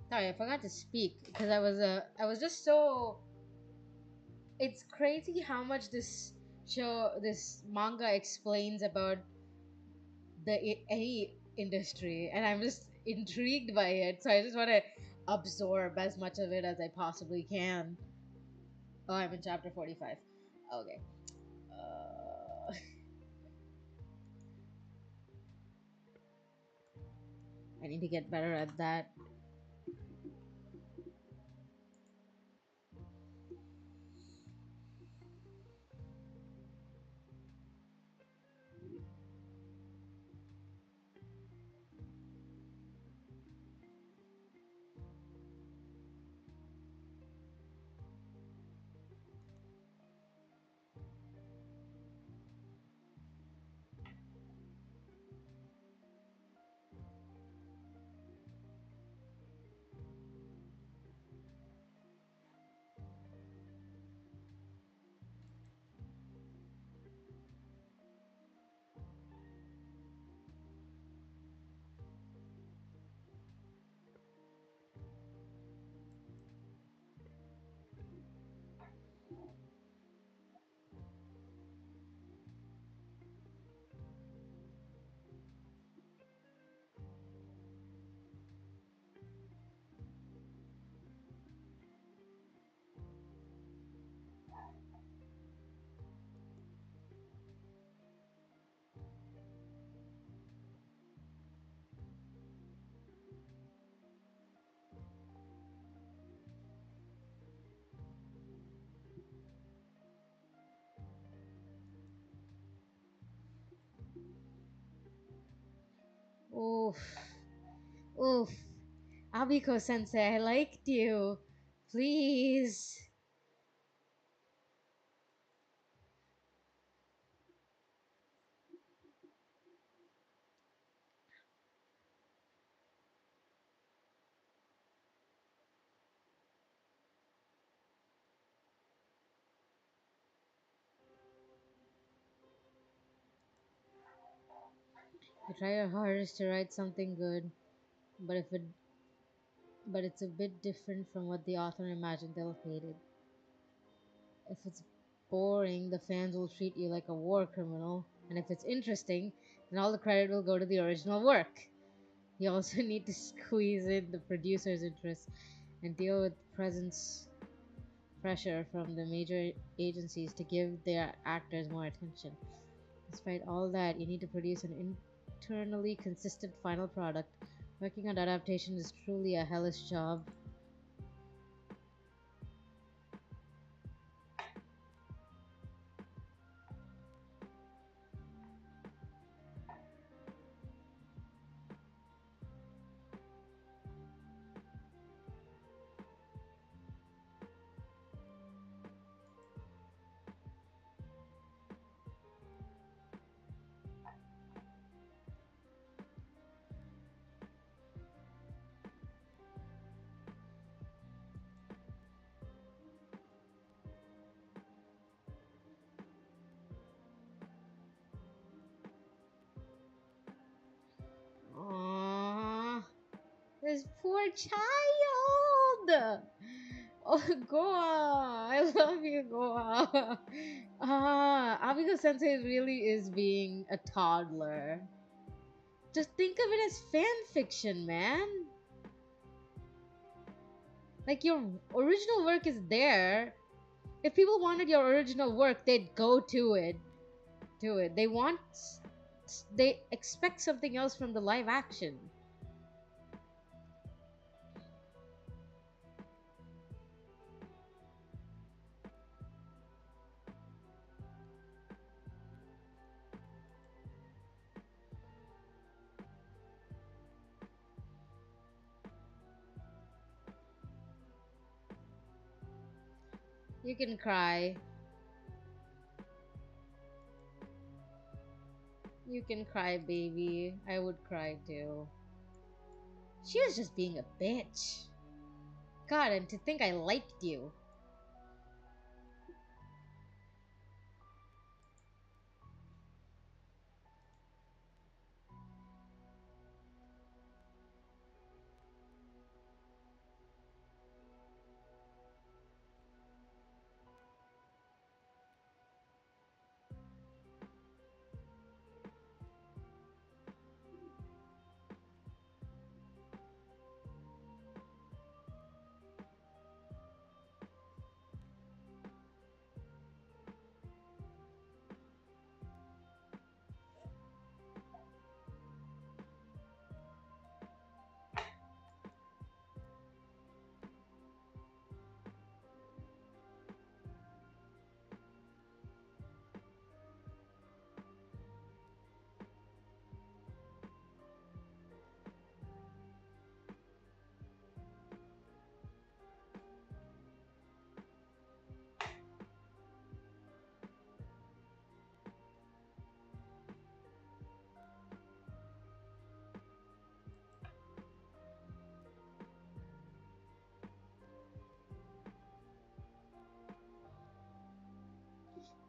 Speaker 1: Sorry, I forgot to speak because I was just so. It's crazy how much this manga explains about the industry, and I'm just intrigued by it. So I just want to absorb as much of it as I possibly can. Oh, I'm in chapter 45. Okay. Uh, I need to get better at that. Oof. Oof. Abiko sensei, I liked you. Please. You try your hardest to write something good, but if it but it's a bit different from what the author imagined they'll hate it. If it's boring, the fans will treat you like a war criminal, and if it's interesting, then all the credit will go to the original work. You also need to squeeze in the producer's interest and deal with presence pressure from the major agencies to give their actors more attention. Despite all that, you need to produce an internally consistent final product. Working on adaptation is truly a hellish job. Aww, this poor child. Oh, Goa! I love you, Goa. Abiko Sensei really is being a toddler. Just think of it as fan fiction, man. Like your original work is there. If people wanted your original work, they'd go to it. To it. They expect something else from the live action. You can cry. You can cry, baby. I would cry too. She was just being a bitch. God, and to think I liked you.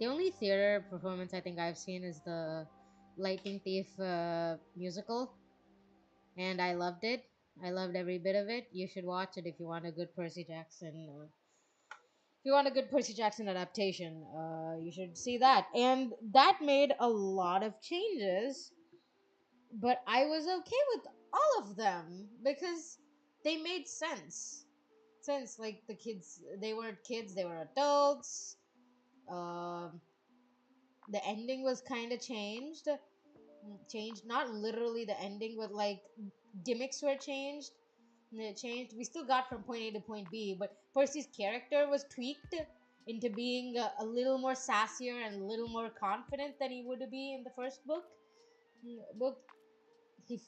Speaker 1: The only theater performance I think I've seen is the Lightning Thief musical, and I loved it. I loved every bit of it. You should watch it if you want a good Percy Jackson. If you want a good Percy Jackson adaptation, you should see that. And that made a lot of changes, but I was okay with all of them because they made sense. Since like the kids, they weren't kids; they were adults. Um, the ending was kind of changed, not literally the ending, but like gimmicks were changed. And it changed. We still got from point A to point B, but Percy's character was tweaked into being a little more sassier and a little more confident than he would be in the first book. Book he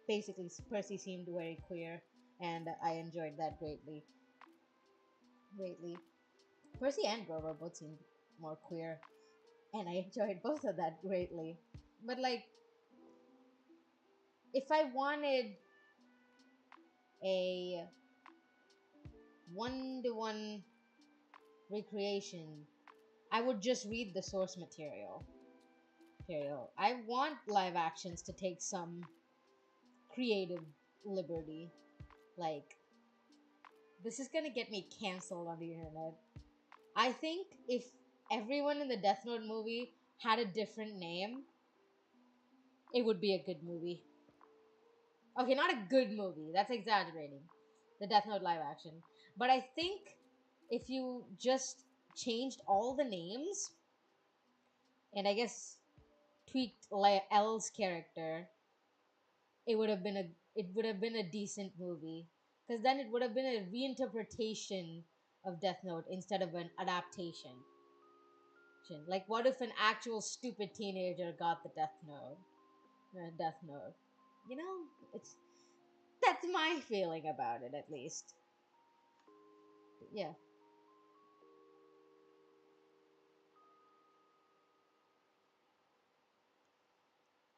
Speaker 1: basically Percy seemed very queer, and I enjoyed that greatly. Greatly, Percy and Grover both seemed more queer, and I enjoyed both of that greatly. But like, if I wanted a one-to-one recreation, I would just read the source material. I want live actions to take some creative liberty. Like, this is gonna get me canceled on the internet. I think if everyone in the Death Note movie had a different name, it would be a good movie. Okay, not a good movie. That's exaggerating. The Death Note live action. But I think if you just changed all the names and I guess tweaked L's character, it would have been a decent movie because then it would have been a reinterpretation of Death Note instead of an adaptation. Like, what if an actual stupid teenager got the Death Note? Death Note. You know, it's that's my feeling about it, at least. Yeah.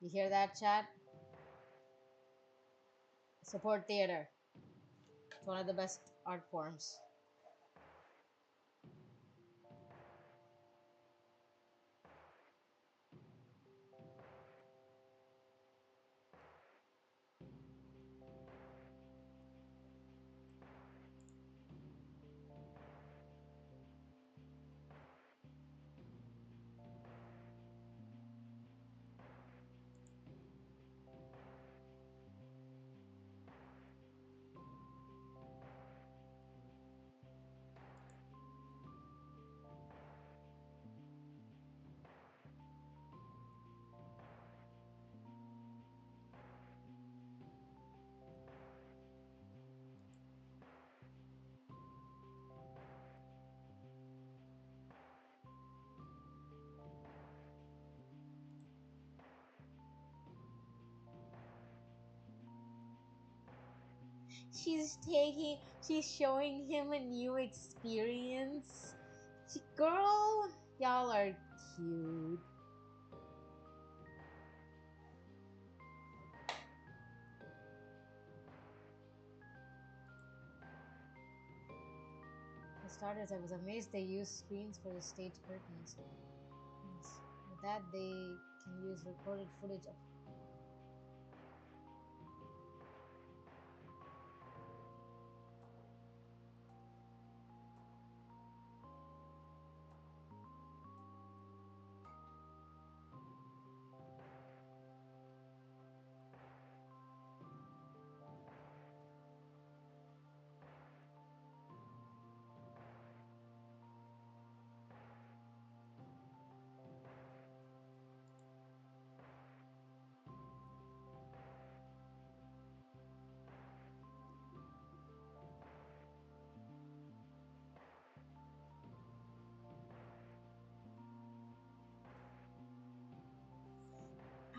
Speaker 1: You hear that, chat? Support theater. It's one of the best art forms. She's showing him a new experience. Girl, y'all are cute. For starters, I was amazed they used screens for the stage curtains. Yes. With that, they can use recorded footage of.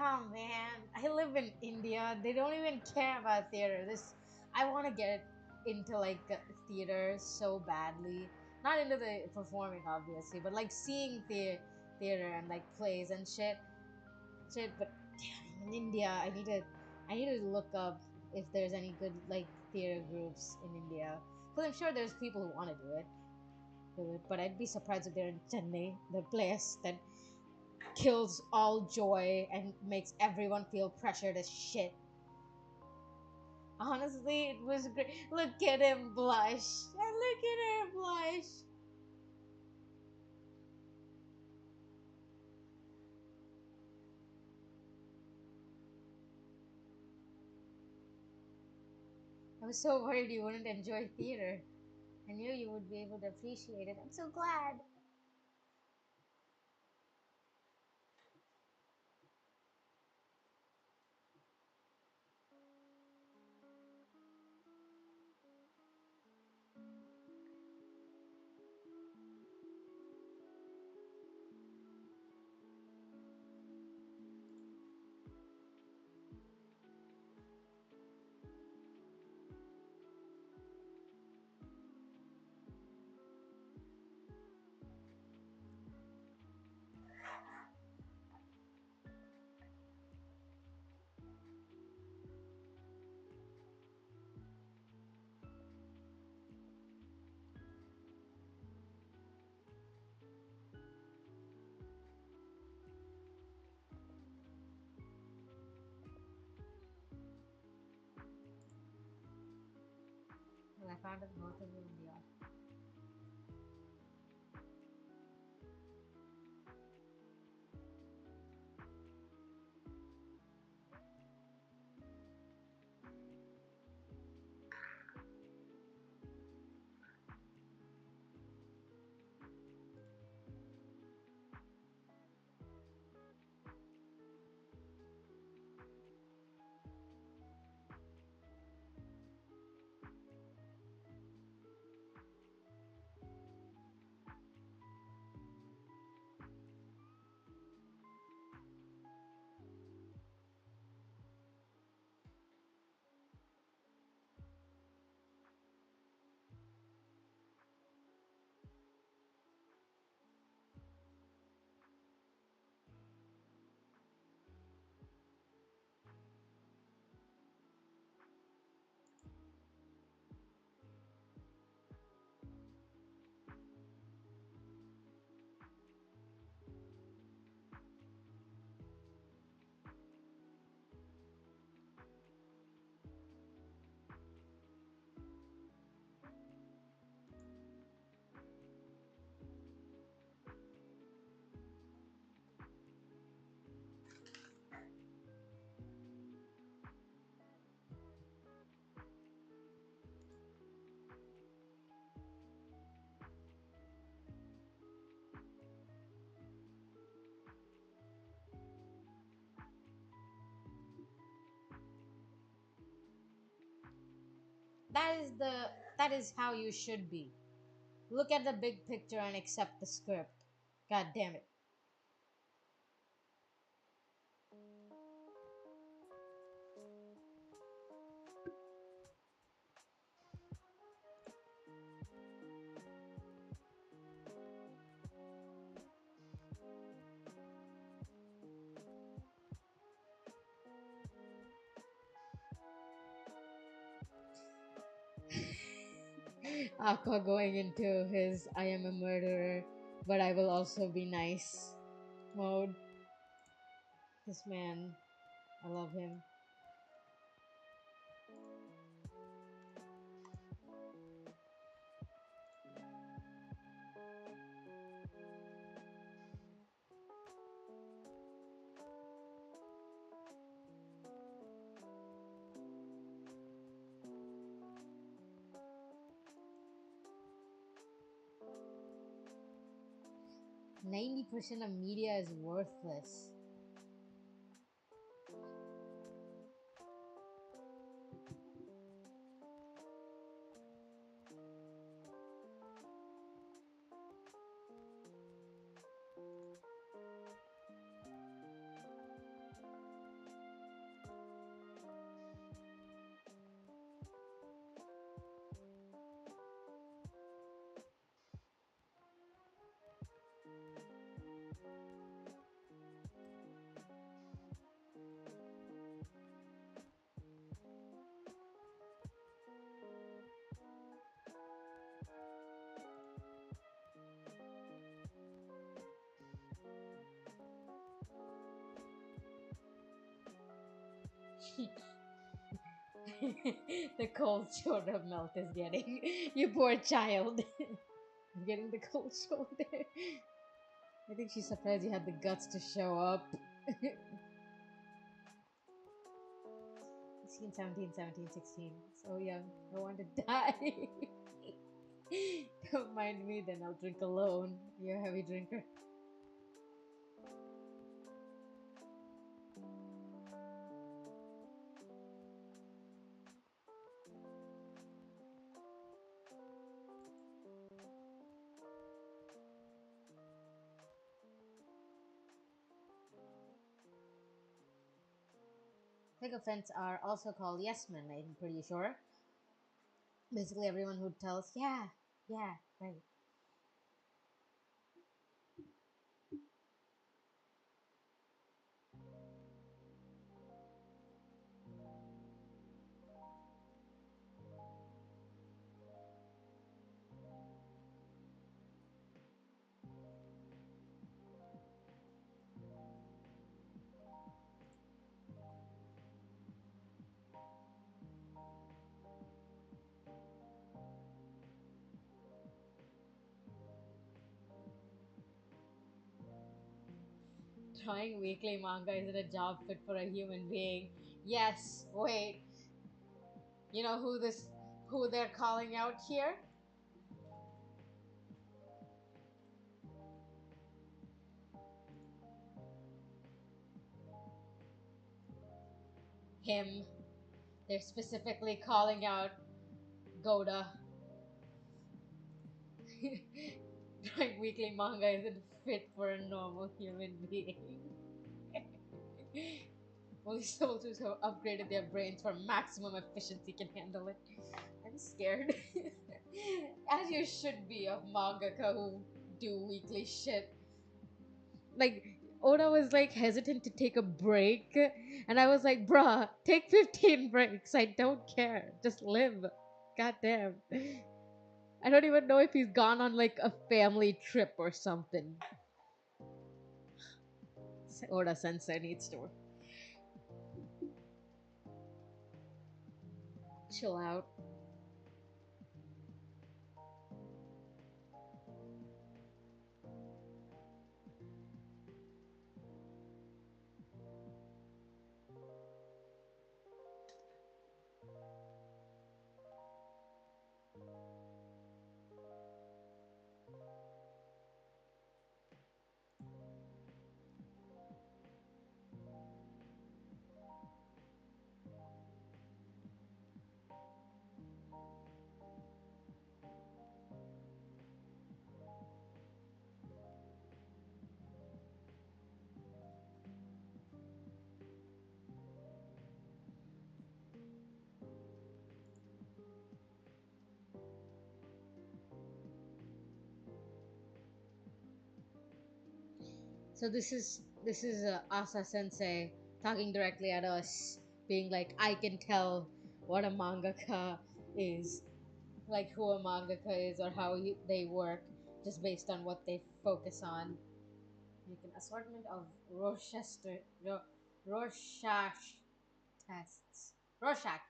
Speaker 1: Oh man, I live in India. They don't even care about theater. I want to get into like theater so badly. Not into the performing, obviously, but like seeing theater and like plays and shit. But damn, in India, I need to look up if there's any good like theater groups in India. Because I'm sure there's people who want to do it. feel it, but I'd be surprised if they're in Chennai, the place that kills all joy and makes everyone feel pressured as shit. Honestly, it was great. Look at him blush. And look at her blush. I was so worried you wouldn't enjoy theater. I knew you would be able to appreciate it. I'm so glad. Well, I found it both of you in the art. That is the that is how you should be. Look at the big picture and accept the script. God damn it. 'Aqua going into his I am a murderer, but I will also be nice mode. This man, I love him. 90% of media is worthless. The cold shoulder melt is getting you, poor child. I'm getting the cold shoulder. I think she's surprised you had the guts to show up. 16, 17, 17, 16. So young. I want to die. Don't mind me, then I'll drink alone. You're a heavy drinker. Sycophants are also called yes men, I'm pretty sure. Basically, everyone who tells, yeah, yeah, right. Drawing weekly manga isn't a job fit for a human being. Yes, wait. You know who they're calling out here? Him. They're specifically calling out Goda. Drawing weekly manga isn't fit for a normal human being. Only soldiers who have upgraded their brains for maximum efficiency can handle it. I'm scared. As you should be of mangaka who do weekly shit. Like, Oda was like hesitant to take a break, and I was like, bruh, take 15 breaks. I don't care. Just live. Goddamn. I don't even know if he's gone on like a family trip or something. Oda Sensei needs to chill out. So this is Asa Sensei talking directly at us, being like, I can tell what a mangaka is, like who a mangaka is or how they work, just based on what they focus on. Make an assortment of Rorschach tests. Rorschach.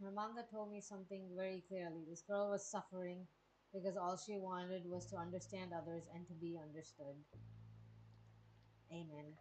Speaker 1: Her manga told me something very clearly. This girl was suffering because all she wanted was to understand others and to be understood. Amen.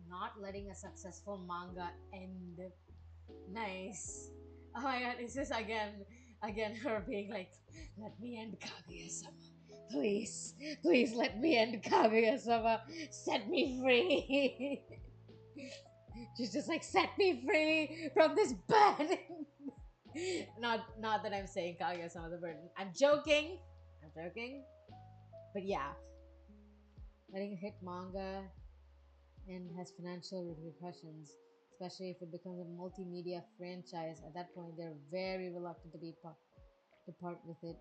Speaker 1: Not letting a successful manga end. Nice. Oh my god, is this again her being like, let me end Kaguya-sama. Please, please let me end Kaguya-sama. Set me free. She's just like, set me free from this burden. Not that I'm saying Kaguya-sama the burden. I'm joking. But yeah. Letting a hit manga and has financial repercussions, especially if it becomes a multimedia franchise. At that point, they're very reluctant to part with it.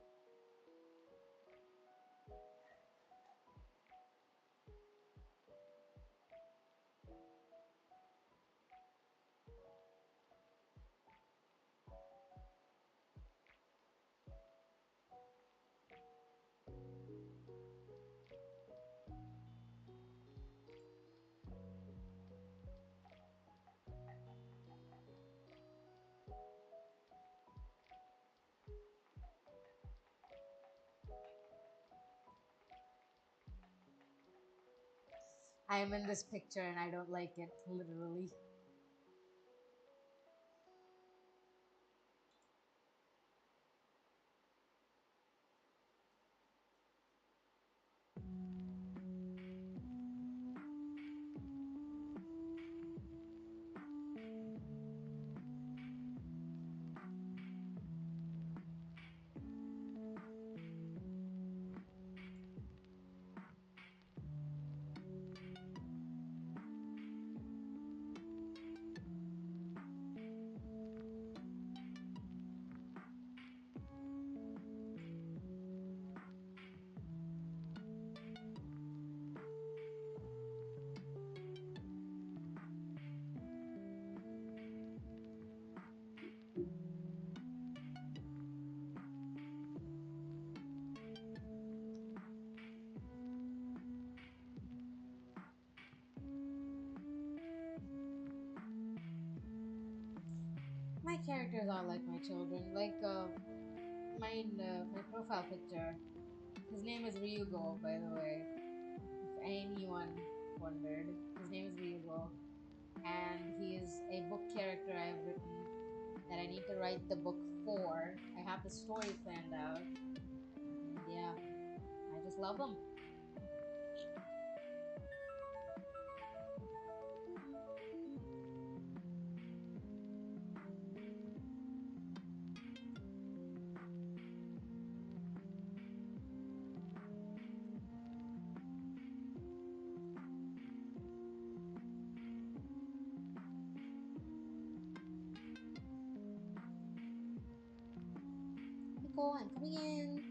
Speaker 1: I am in this picture and I don't like it, literally. My characters are like my children. Like my profile picture. His name is Ryugo, by the way. If anyone wondered, his name is Ryugo, and he is a book character I have written that I need to write the book for. I have the story planned out, and yeah, I just love him. Nico, I'm coming in.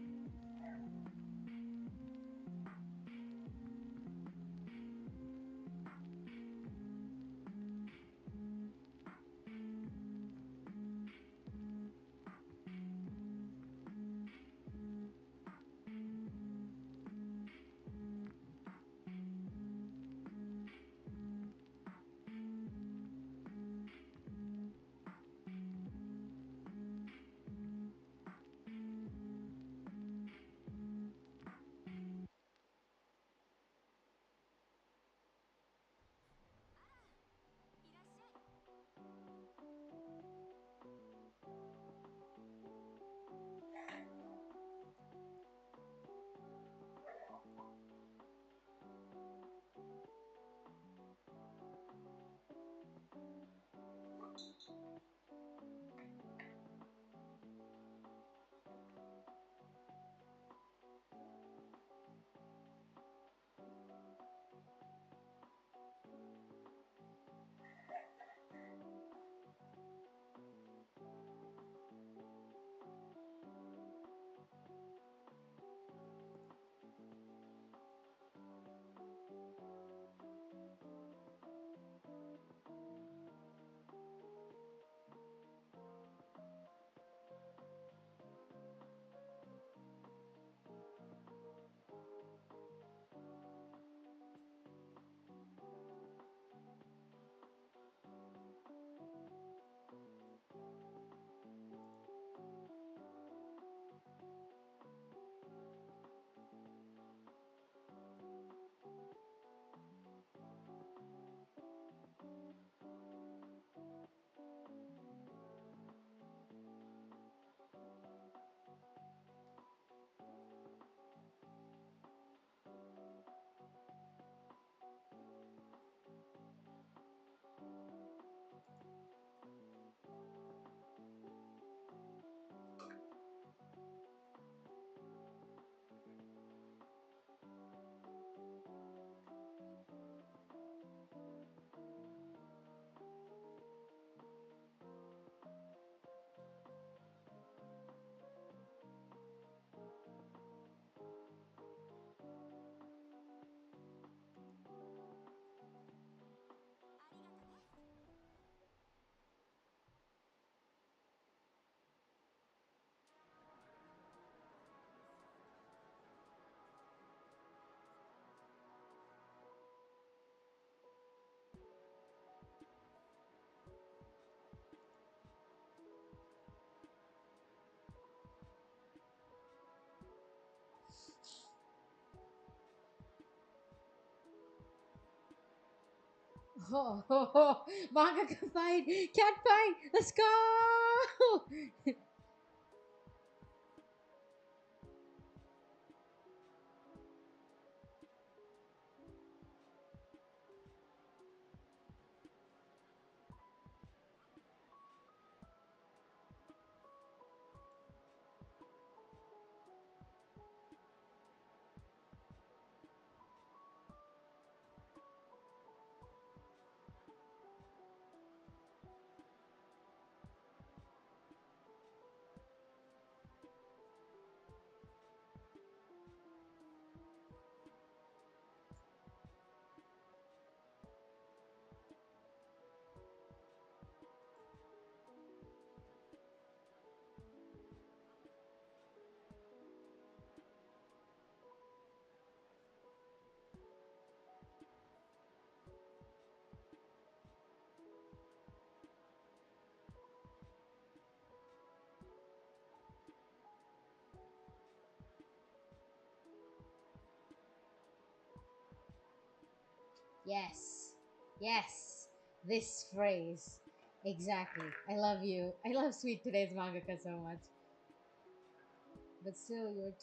Speaker 1: Oh, manga can fight, cat fight. Let's go. Yes. Yes. This phrase. Exactly. I love you. I love Sweet Today's mangaka so much. But still,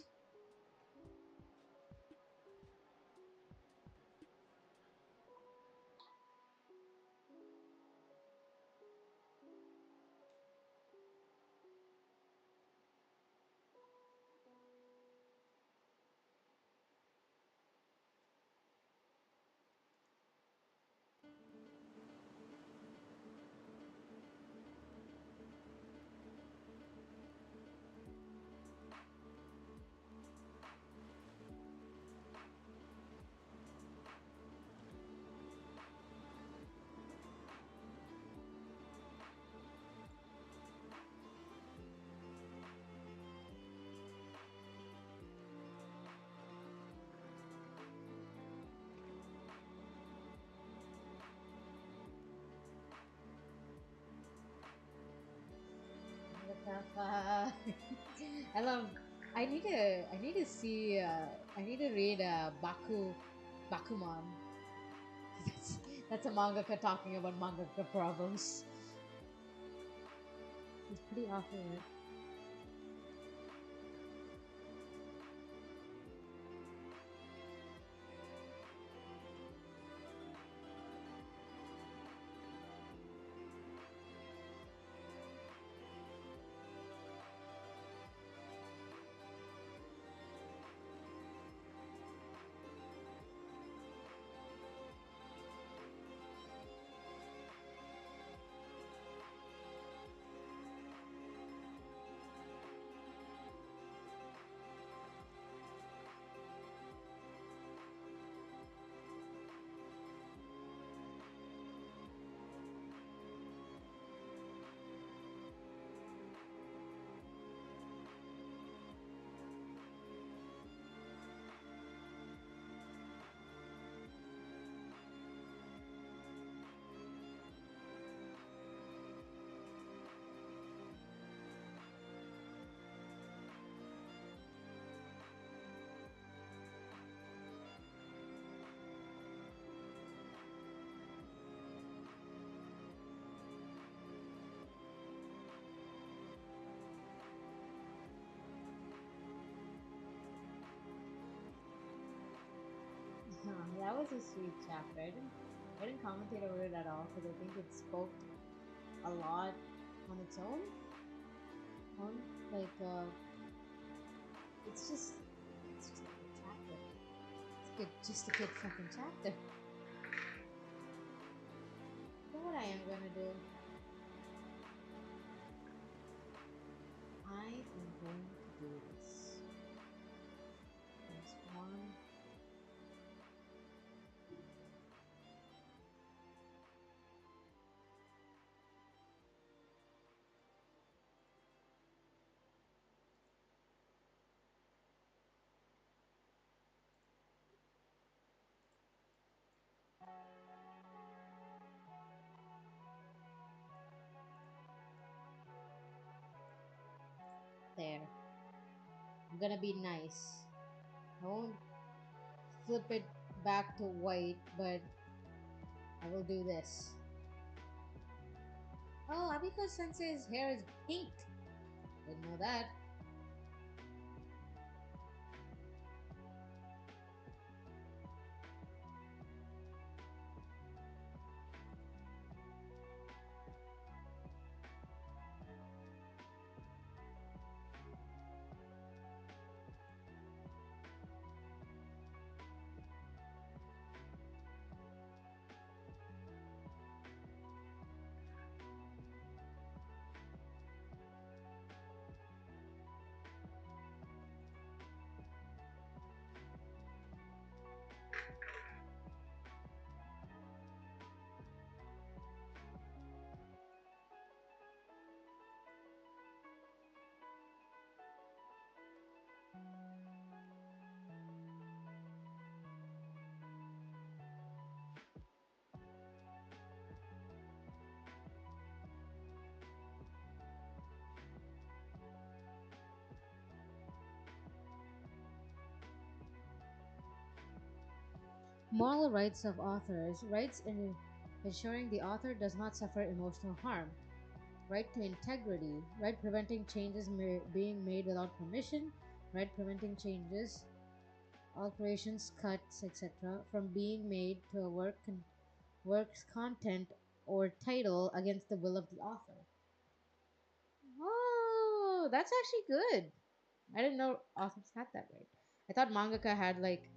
Speaker 1: I love. I need to see. I need to read Bakuman. That's that's a mangaka talking about mangaka problems. He's pretty awful. That was a sweet chapter. I didn't commentate over it at all because I think it spoke a lot on its own. On like, it's just, it's just a good chapter. It's good, just a good fucking chapter. You know what I am gonna do? I am going to do this. There's one. There. I'm gonna be nice. I won't flip it back to white, but I will do this. Oh, Abiko Sensei's hair is pink. Didn't know that. Moral rights of authors, rights in ensuring the author does not suffer emotional harm, right to integrity, right preventing changes being made without permission, right preventing changes, alterations, cuts, etc., from being made to a work's content or title against the will of the author. Oh, that's actually good. I didn't know authors had that right. I thought mangaka had like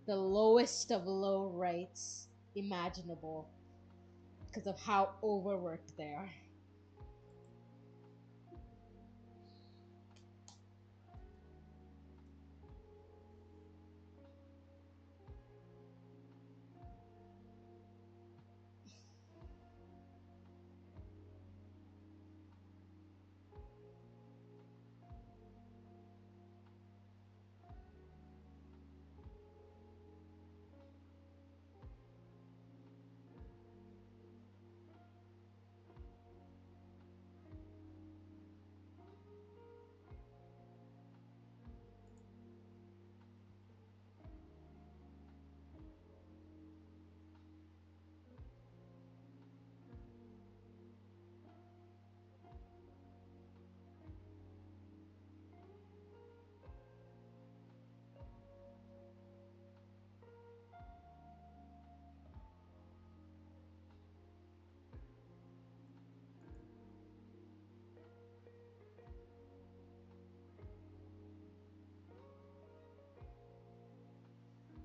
Speaker 1: the lowest of low rights imaginable because of how overworked they are.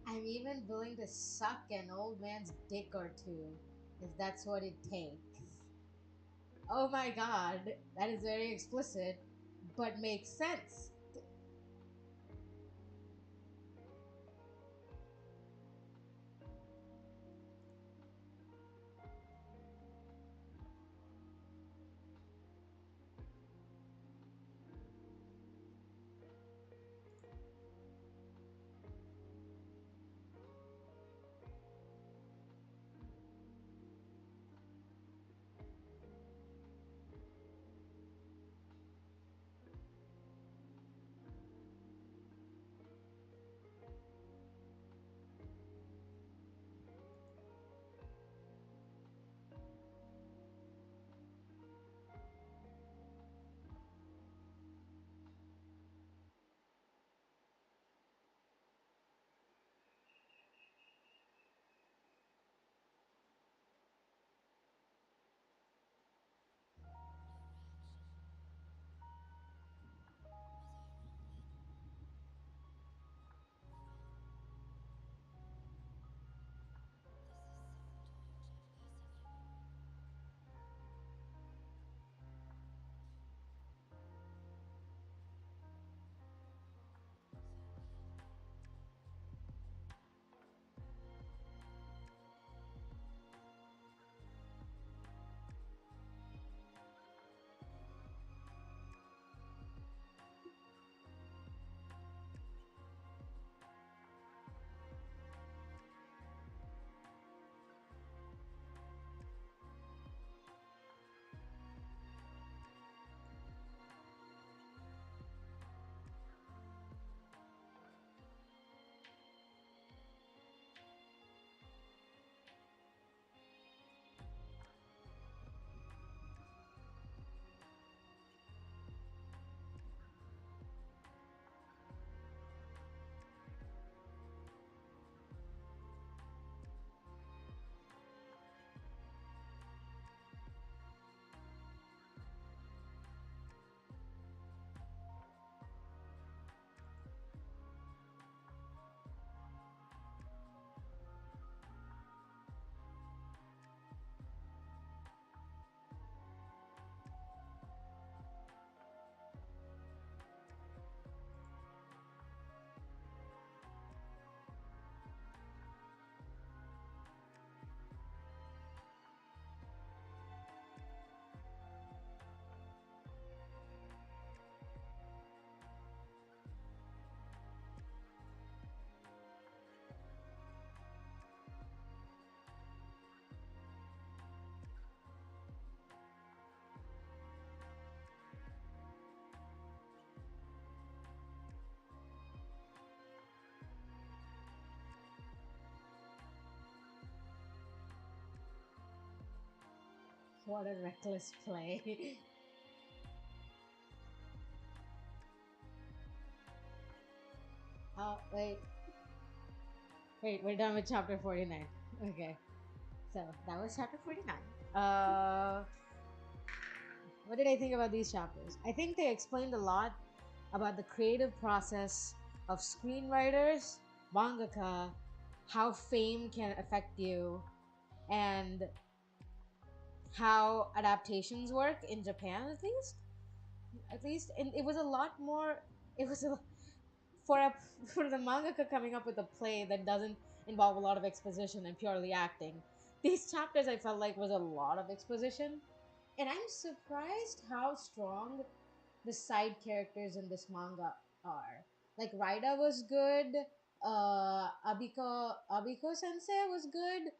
Speaker 1: I'm even willing to suck an old man's dick or two if that's what it takes. Oh my god, that is very explicit, but makes sense. What a reckless play. Wait, wait, we're done with chapter 49. Okay, so that was chapter 49. What did I think about these chapters? I think they explained a lot about the creative process of screenwriters, mangaka, how fame can affect you, and how adaptations work in Japan, at least, and it was a lot more. It was a for a for the mangaka coming up with a play that doesn't involve a lot of exposition and purely acting. These chapters I felt like was a lot of exposition, and I'm surprised how strong the side characters in this manga are. Like Raida was good. Abiko Sensei was good.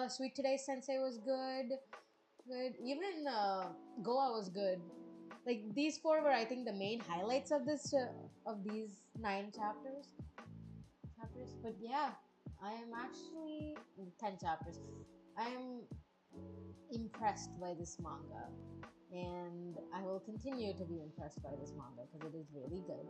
Speaker 1: Sweet Today Sensei was good. Good. Even Goa was good. Like these four were, I think, the main highlights of this of these 9 chapters. But yeah, I am actually 10 chapters. I am impressed by this manga, and I will continue to be impressed by this manga because it is really good.